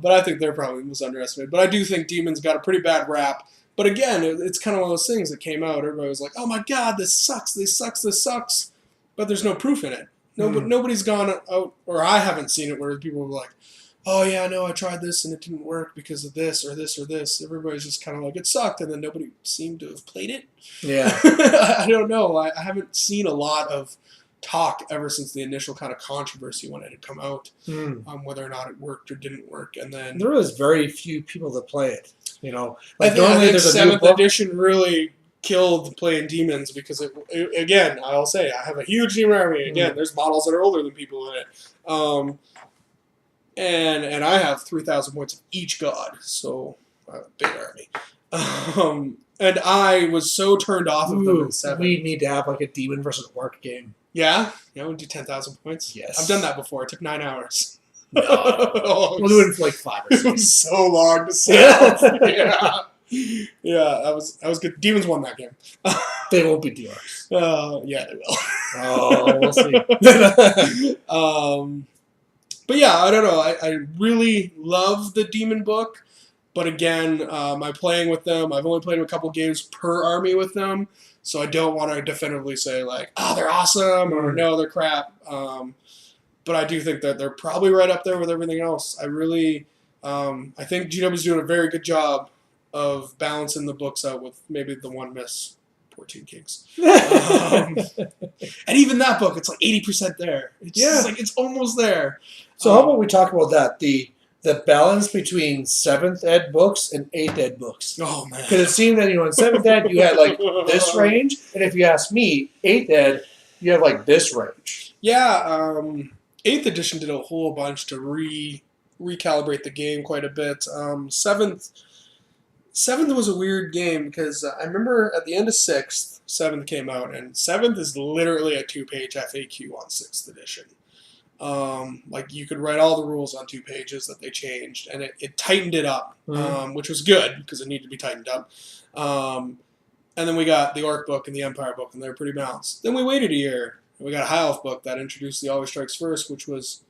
but I think they're probably the most underestimated. But I do think Demons got a pretty bad rap. But again, it's kind of one of those things that came out. Everybody was like, "Oh my God, this sucks! This sucks! This sucks!" But there's no proof in it. Nobody's gone out, or I haven't seen it where people were like, "Oh yeah, no, I tried this and it didn't work because of this or this or this." Everybody's just kind of like, it sucked, and then nobody seemed to have played it. Yeah. I don't know. I haven't seen a lot of talk ever since the initial kind of controversy when it had come out, whether or not it worked or didn't work. And then there was very few people that play it. You know, like I think there's a 7th edition really killed playing Demons because again, I'll say I have a huge demon army. Again, there's models that are older than people in it. And I have 3,000 points of each god, so I have a big army. And I was so turned off of them in 7. We need to have like a demon versus orc game. Yeah? Yeah, we'll do 10,000 points? Yes. I've done that before. It took 9 hours. No. We'll do it in like 5 or 6. It was so long to set up. Yeah. Yeah, that was good. Demons won that game. They won't be Dwarfs. Yeah, they will. Oh, we'll see. But yeah, I don't know. I really love the Demon book, but again, my playing with them, I've only played a couple games per army with them, so I don't want to definitively say like, oh, they're awesome, or no, they're crap. But I do think that they're probably right up there with everything else. I really, I think GW's doing a very good job of balancing the books out with maybe the one miss. 14 Kings. And even that book, it's like 80% there. It's just like, it's almost there. So how about we talk about that, the balance between 7th ed books and 8th ed books. Oh, man. Because it seemed that, in 7th ed, you had like this range, and if you ask me, 8th ed, you have like this range. Yeah, 8th edition did a whole bunch to recalibrate the game quite a bit. 7th was a weird game because I remember at the end of 6th, 7th came out, and 7th is literally a 2-page FAQ on 6th edition. Like you could write all the rules on 2 pages that they changed, and it tightened it up, which was good because it needed to be tightened up. And then we got the Orc book and the Empire book, and they were pretty balanced. Then we waited a year, and we got a High Elf book that introduced the Always Strikes First, which was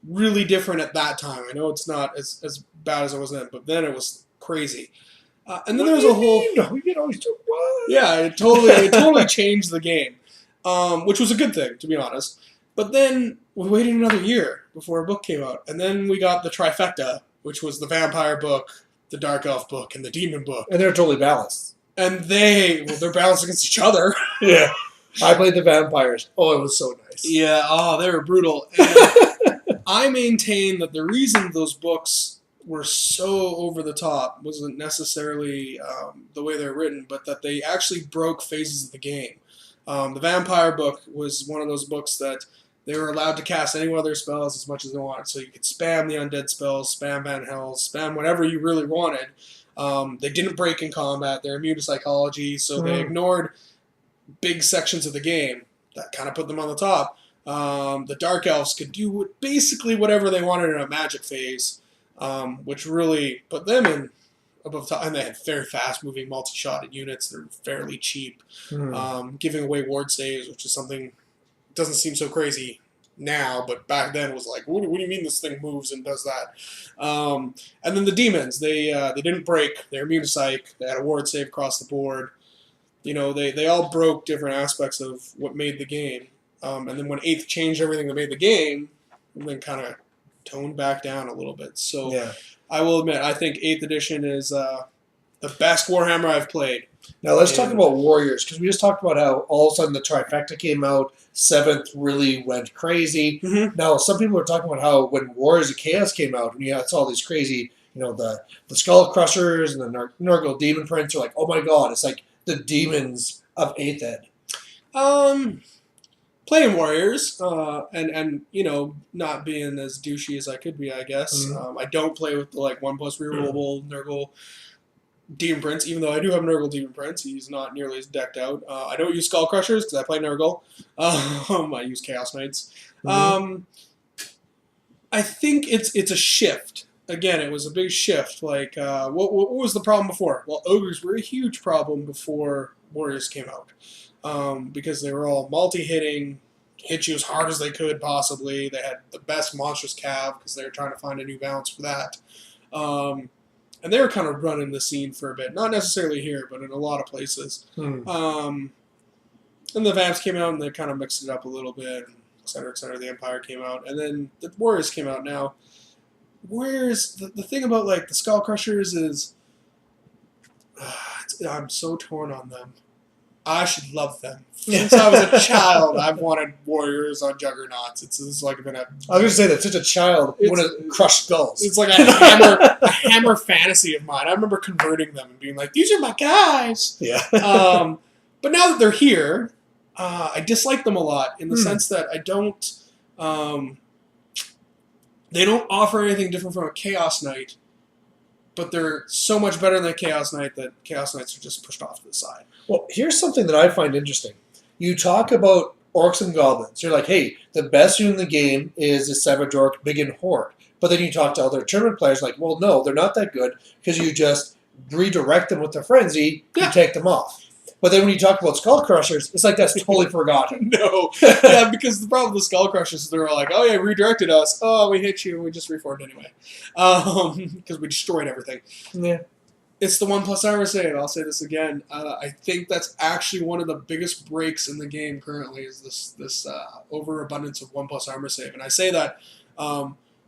really different at that time. I know it's not as bad as it was then, but then it was crazy. And then there was a whole... We can always do what? Yeah, it totally changed the game, which was a good thing, to be honest. But then we waited another year before a book came out, and then we got the trifecta, which was the Vampire book, the Dark Elf book, and the Demon book. And they're totally balanced. And they're balanced against each other. Yeah. I played the Vampires. Oh, it was so nice. Yeah, they were brutal. And I maintain that the reason those books were so over the top wasn't necessarily the way they're written, but that they actually broke phases of the game. The Vampire book was one of those books that they were allowed to cast any other spells as much as they wanted. So you could spam the undead spells, spam Van Hells, spam whatever you really wanted. They didn't break in combat. They're immune to psychology, so they ignored big sections of the game that kind of put them on the top. The Dark Elves could do basically whatever they wanted in a magic phase, which really put them in above top. And they had very fast-moving, multi-shotted units that are fairly cheap, giving away ward saves, which is something doesn't seem so crazy now, but back then was like, what do you mean this thing moves and does that? And then the demons, they didn't break. They're immune to psych. They had a ward save across the board. They all broke different aspects of what made the game. And then when 8th changed everything that made the game, and then kind of toned back down a little bit. So Yeah. I will admit, I think 8th edition is the best Warhammer I've played. Now let's talk about Warriors, because we just talked about how all of a sudden the trifecta came out, 7th really went crazy. Mm-hmm. Now some people are talking about how when Warriors of Chaos came out, and you saw all these crazy, the Skull Crushers and the Nurgle Demon Prince are like, oh my god, it's like the demons of 8th Ed. Playing Warriors, and not being as douchey as I could be, I guess. Mm-hmm. I don't play with the 1+ rerollable Nurgle Demon Prince, even though I do have Nurgle Demon Prince. He's not nearly as decked out. I don't use Skull Crushers because I play Nurgle. I use Chaos Knights. Mm-hmm. I think it's a shift. Again, it was a big shift. What was the problem before? Well, Ogres were a huge problem before Warriors came out. Because they were all multi-hitting, hit you as hard as they could possibly. They had the best monstrous cav because they were trying to find a new balance for that. And they were kind of running the scene for a bit. Not necessarily here, but in a lot of places. And the Vamps came out and they kind of mixed it up a little bit, et cetera, et cetera. The Empire came out. And then the Warriors came out now. Warriors, the thing about the Skull Crushers is I'm so torn on them. I should love them. Since I was a child, I've wanted Warriors on Juggernauts. It's been a... I was going to say that such a child would have crushed skulls. It's like a hammer fantasy of mine. I remember converting them and being like, these are my guys. Yeah. But now that they're here, I dislike them a lot in the sense that I don't... they don't offer anything different from a Chaos Knight, but they're so much better than a Chaos Knight that Chaos Knights are just pushed off to the side. Well, here's something that I find interesting. You talk about Orcs and Goblins. You're like, hey, the best unit in the game is a Savage Orc, Big and Horde. But then you talk to other tournament players like, well, no, they're not that good because you just redirect them with the Frenzy, you take them off. But then when you talk about Skull Crushers, it's like that's totally forgotten. No. Yeah, because the problem with the Skull Crushers is they're all like, oh yeah, redirected us. Oh, we hit you and we just reformed anyway. Because we destroyed everything. Yeah. It's the 1+ armor save. I'll say this again. I think that's actually one of the biggest breaks in the game currently is this overabundance of 1+ armor save. And I say that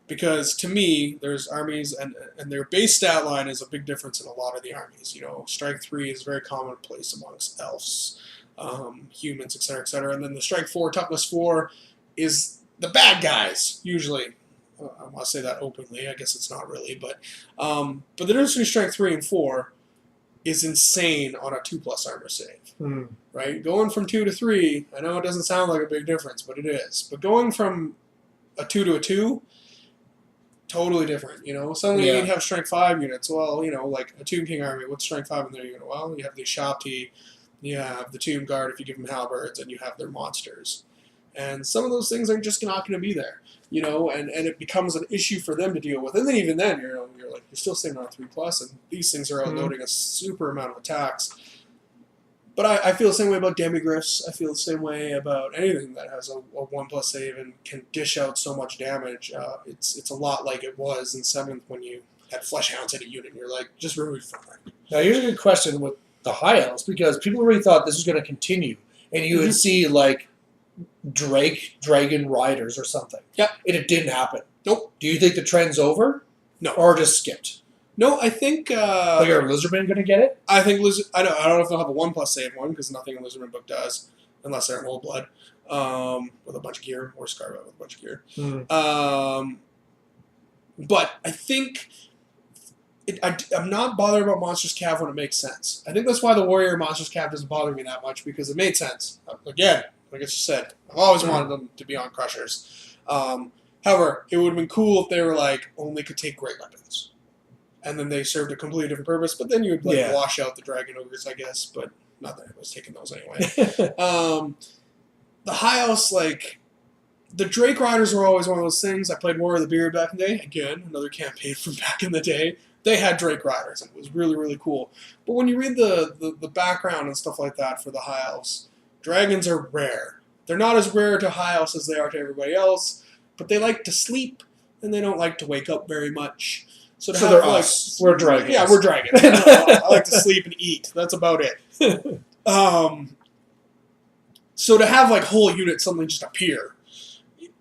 because to me, there's armies and their base stat line is a big difference in a lot of the armies. Strike 3 is very commonplace amongst elves, humans, etc., etc. And then the Strike 4, Toughness 4 is the bad guys, usually. I want to say that openly. I guess it's not really, but the difference between Strength 3 and 4 is insane on a 2+ armor save. Right? Going from 2 to 3, I know it doesn't sound like a big difference, but it is. But going from a 2 to a 2, totally different. Suddenly you have Strength 5 units. Well, like a Tomb King army. What's Strength 5 in their unit? Well, you have the Shabti, you have the Tomb Guard if you give them halberds, and you have their monsters. And some of those things are just not going to be there. And it becomes an issue for them to deal with. And then even then, you're still staying on a 3+, and these things are outloading a super amount of attacks. But I feel the same way about Demigryphs. I feel the same way about anything that has a 1+ save and can dish out so much damage. It's a lot like it was in 7th when you had Flesh Hounds in a unit, and you're like, just remove it from it. Now here's a good question with the High Elves, because people really thought this was going to continue, and you would see Dragon Riders or something. Yeah. And it didn't happen. Nope. Do you think the trend's over? No. Or just skipped? No, I think... are Lizardmen going to get it? I think I don't know if they'll have a 1+ save one, because nothing in Lizardman book does, unless they're an Old Blood, with a bunch of gear, or Scarlet with a bunch of gear. But I think... I'm not bothered about Monsters Cav when it makes sense. I think that's why the Warrior Monsters Cav doesn't bother me that much, because it made sense. Again, like I just said, I've always wanted them to be on Crushers. However, it would have been cool if they were only could take great weapons. And then they served a completely different purpose, but then you would wash out the Dragon Ogres, I guess, but not that I was taking those anyway. The High Elves, the Drake Riders were always one of those things. I played War of the Beard back in the day. Again, another campaign from back in the day. They had Drake Riders, and it was really, really cool. But when you read the background and stuff like that for the High Elves, dragons are rare. They're not as rare to High House as they are to everybody else, but they like to sleep, and they don't like to wake up very much. So they're us. We're dragons. Yeah, we're dragons. I like to sleep and eat. That's about it. So to have like whole units suddenly just appear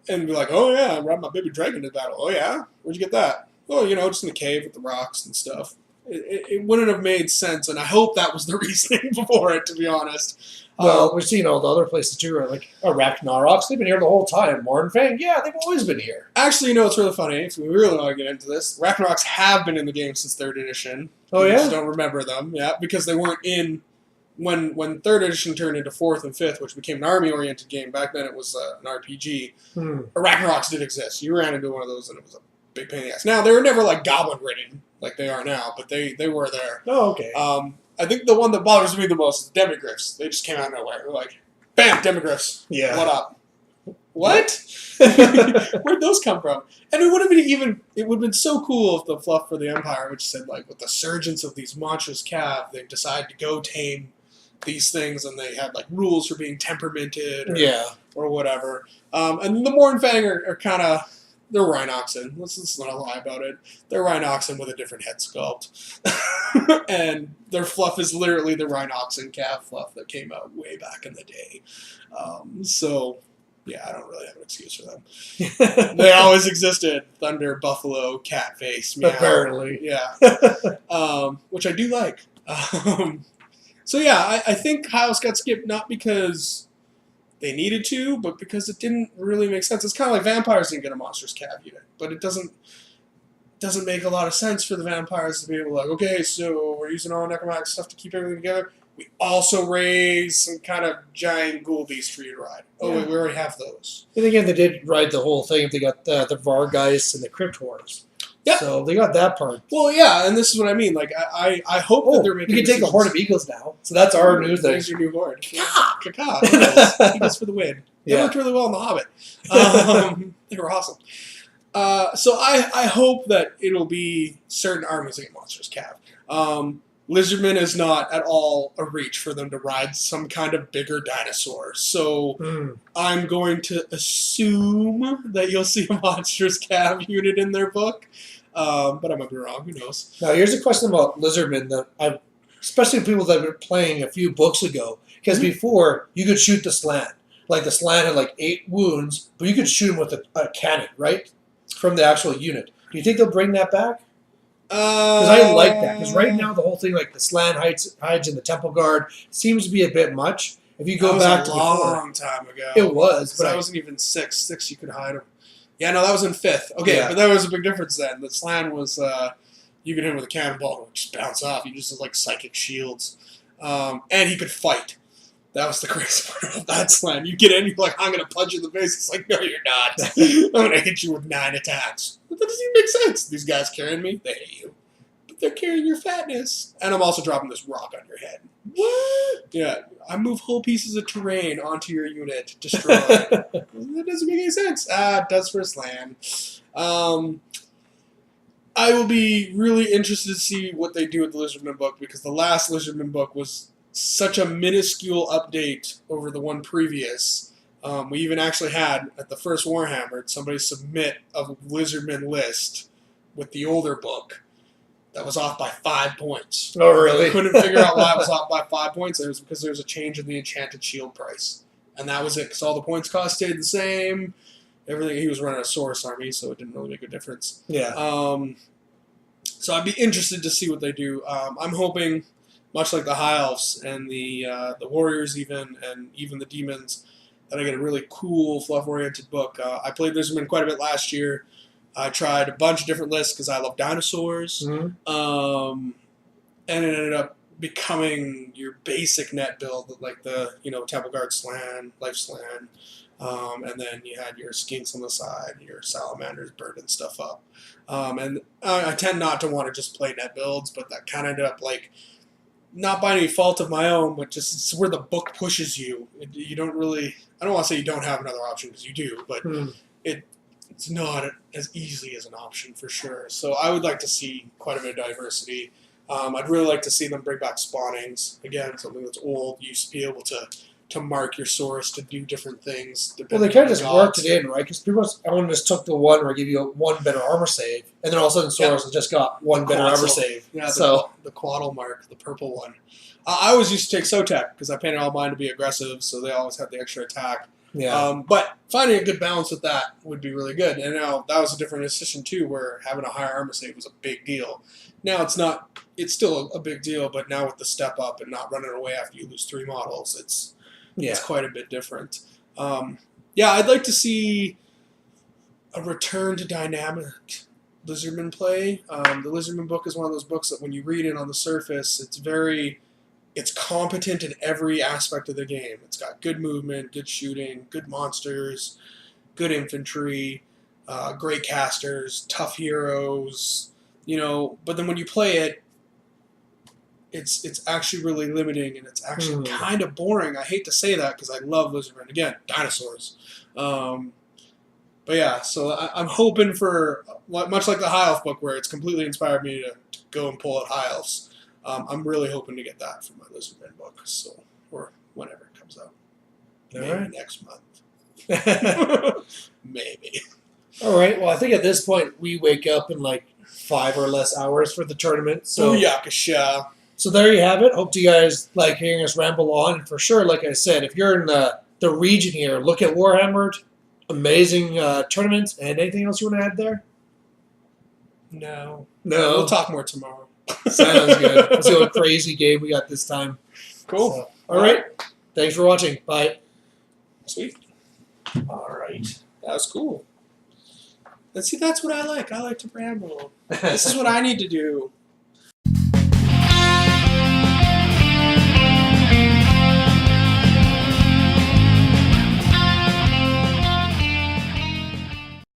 and be like, oh yeah, I brought my baby dragon to battle. Oh yeah, where'd you get that? Oh, just in the cave with the rocks and stuff. It wouldn't have made sense, and I hope that was the reasoning for it, to be honest. Well, we've seen all the other places too, like Arachnaroks. They've been here the whole time. Mournfang, yeah, they've always been here. Actually, it's really funny. If we really want to get into this, Arachnaroks have been in the game since 3rd edition. Oh yeah? You just don't remember them, yeah, because they weren't in when 3rd edition turned into 4th and 5th, which became an army-oriented game. Back then it was an RPG. Arachnaroks did exist. You ran into one of those, and it was a big pain in the ass. Now, they were never like goblin-ridden like they are now, but they were there. Oh, okay. I think the one that bothers me the most is Demigryphs. They just came out of nowhere. They're like, bam, Demigryphs. Yeah. What up? What? Where'd those come from? And it would have been so cool if the fluff for the Empire, which said like, with the surgence of these monstrous cav, they decide to go tame these things, and they had like rules for being temperamented or whatever. And the Mournfang are kind of, they're Rhinoxen. Let's not lie about it. They're Rhinoxen with a different head sculpt. And their fluff is literally the Rhinoxen cav fluff that came out way back in the day. So, yeah, I don't really have an excuse for them. They always existed. Thunder, buffalo, cat face, meow. Apparently. Yeah. Which I do like. So, yeah, I think House got skipped not because they needed to, but because it didn't really make sense. It's kind of like vampires didn't get a monstrous cav unit, but it doesn't make a lot of sense for the vampires to be able to like, okay, so we're using all necromantic stuff to keep everything together. We also raise some kind of giant ghoul beast for you to ride. Oh, wait, we already have those. And again, they did ride the whole thing. They got the Vargeists and the Crypt Horrors. Yeah. So they got that part. Well, yeah, and this is what I mean. Like, I hope that they're making. You can take the Horde of Eagles now. So that's our new thing. There's your new Horde. Caca. Eagles for the win. They worked really well in The Hobbit. They were awesome. So I hope that it'll be certain armies that get monstrous cav. Lizardman is not at all a reach for them to ride some kind of bigger dinosaur. So I'm going to assume that you'll see a monstrous cav unit in their book. But I might be wrong. Who knows? Now, here's a question about Lizardmen that especially people that were playing a few books ago. Because before, you could shoot the Slan. Like, the Slan had like 8 wounds, but you could shoot him with a cannon, right? From the actual unit. Do you think they'll bring that back? Because I like that. Because right now, the whole thing, like the Slan hides in the Temple Guard, seems to be a bit much. If you go back to a long time ago. It was. But I wasn't even 6. 6, you could hide him. Yeah, no, that was in 5th. Okay, but there was a big difference then. The Slan was, you could hit him with a cannonball and just bounce off. You just had, like, psychic shields. And he could fight. That was the crazy part about that Slan. You get in, you're like, I'm going to punch you in the face. It's like, no, you're not. I'm going to hit you with 9 attacks. But that doesn't even make sense. These guys carrying me, they hate you. But they're carrying your fatness. And I'm also dropping this rock on your head. What? Yeah, I move whole pieces of terrain onto your unit, destroy it. That doesn't make any sense. It does for a Slan. I will be really interested to see what they do with the Lizardman book, because the last Lizardman book was such a minuscule update over the one previous. We even actually had, at the first Warhammer'd, somebody submit a Lizardman list with the older book that was off by 5 points. Oh, really? I couldn't figure out why it was off by 5 points. It was because there was a change in the enchanted shield price. And that was it, because all the points cost stayed the same. Everything, he was running a Saurus army, so it didn't really make a difference. Yeah. So I'd be interested to see what they do. I'm hoping, much like the High Elves and the Warriors even, and even the Demons, that I get a really cool, fluff-oriented book. I played Lizardman quite a bit last year. I tried a bunch of different lists because I love dinosaurs. And it ended up becoming your basic net build, like the, Temple Guard Slan, Life Slan. And then you had your skinks on the side, your salamanders burning stuff up. And I tend not to want to just play net builds, but that kind of ended up like, not by any fault of my own, but just it's where the book pushes you. You don't really, I don't want to say you don't have another option, because you do, but it's not as easy as an option for sure. So I would like to see quite a bit of diversity. I'd really like to see them bring back spawnings. Again, something that's old. You used to be able to to mark your source to do different things. Well, they kind of just worked it in, right? Because everyone just took the one where give you one better armor save, and then all of a sudden Soros has just got one better armor save. Yeah, so the quaddle mark, the purple one. I always used to take Sotek because I painted all mine to be aggressive, so they always had the extra attack. yeah, But finding a good balance with that would be really good. And now that was a different decision too, where having a higher armor save was a big deal. Now it's not. It's still a big deal, but now with the step up and not running away after you lose 3 models, it's quite a bit different. I'd like to see a return to dynamic Lizardman play. The Lizardman book is one of those books that when you read it on the surface, it's competent in every aspect of the game. It's got good movement, good shooting, good monsters, good infantry, great casters, tough heroes, but then when you play it, it's actually really limiting, and it's actually kind of boring. I hate to say that because I love Lizardman. Again, dinosaurs. But yeah, so I'm hoping for, much like the High Elf book where it's completely inspired me to go and pull out High Elves. I'm really hoping to get that for my Lizardman book, or whenever it comes out. Maybe next month. Maybe. All right. Well, I think at this point we wake up in like 5 or less hours for the tournament. So Booyakasha. So there you have it. Hope you guys like hearing us ramble on. And for sure, like I said, if you're in the region here, look at Warhammer'd. Amazing tournaments. And anything else you want to add there? No. No. We'll talk more tomorrow. Sounds good. Let's see what crazy game we got this time. Cool. So, all right. Thanks for watching. Bye. Sweet. All right. That was cool. And see, that's what I like. I like to ramble. This is what I need to do.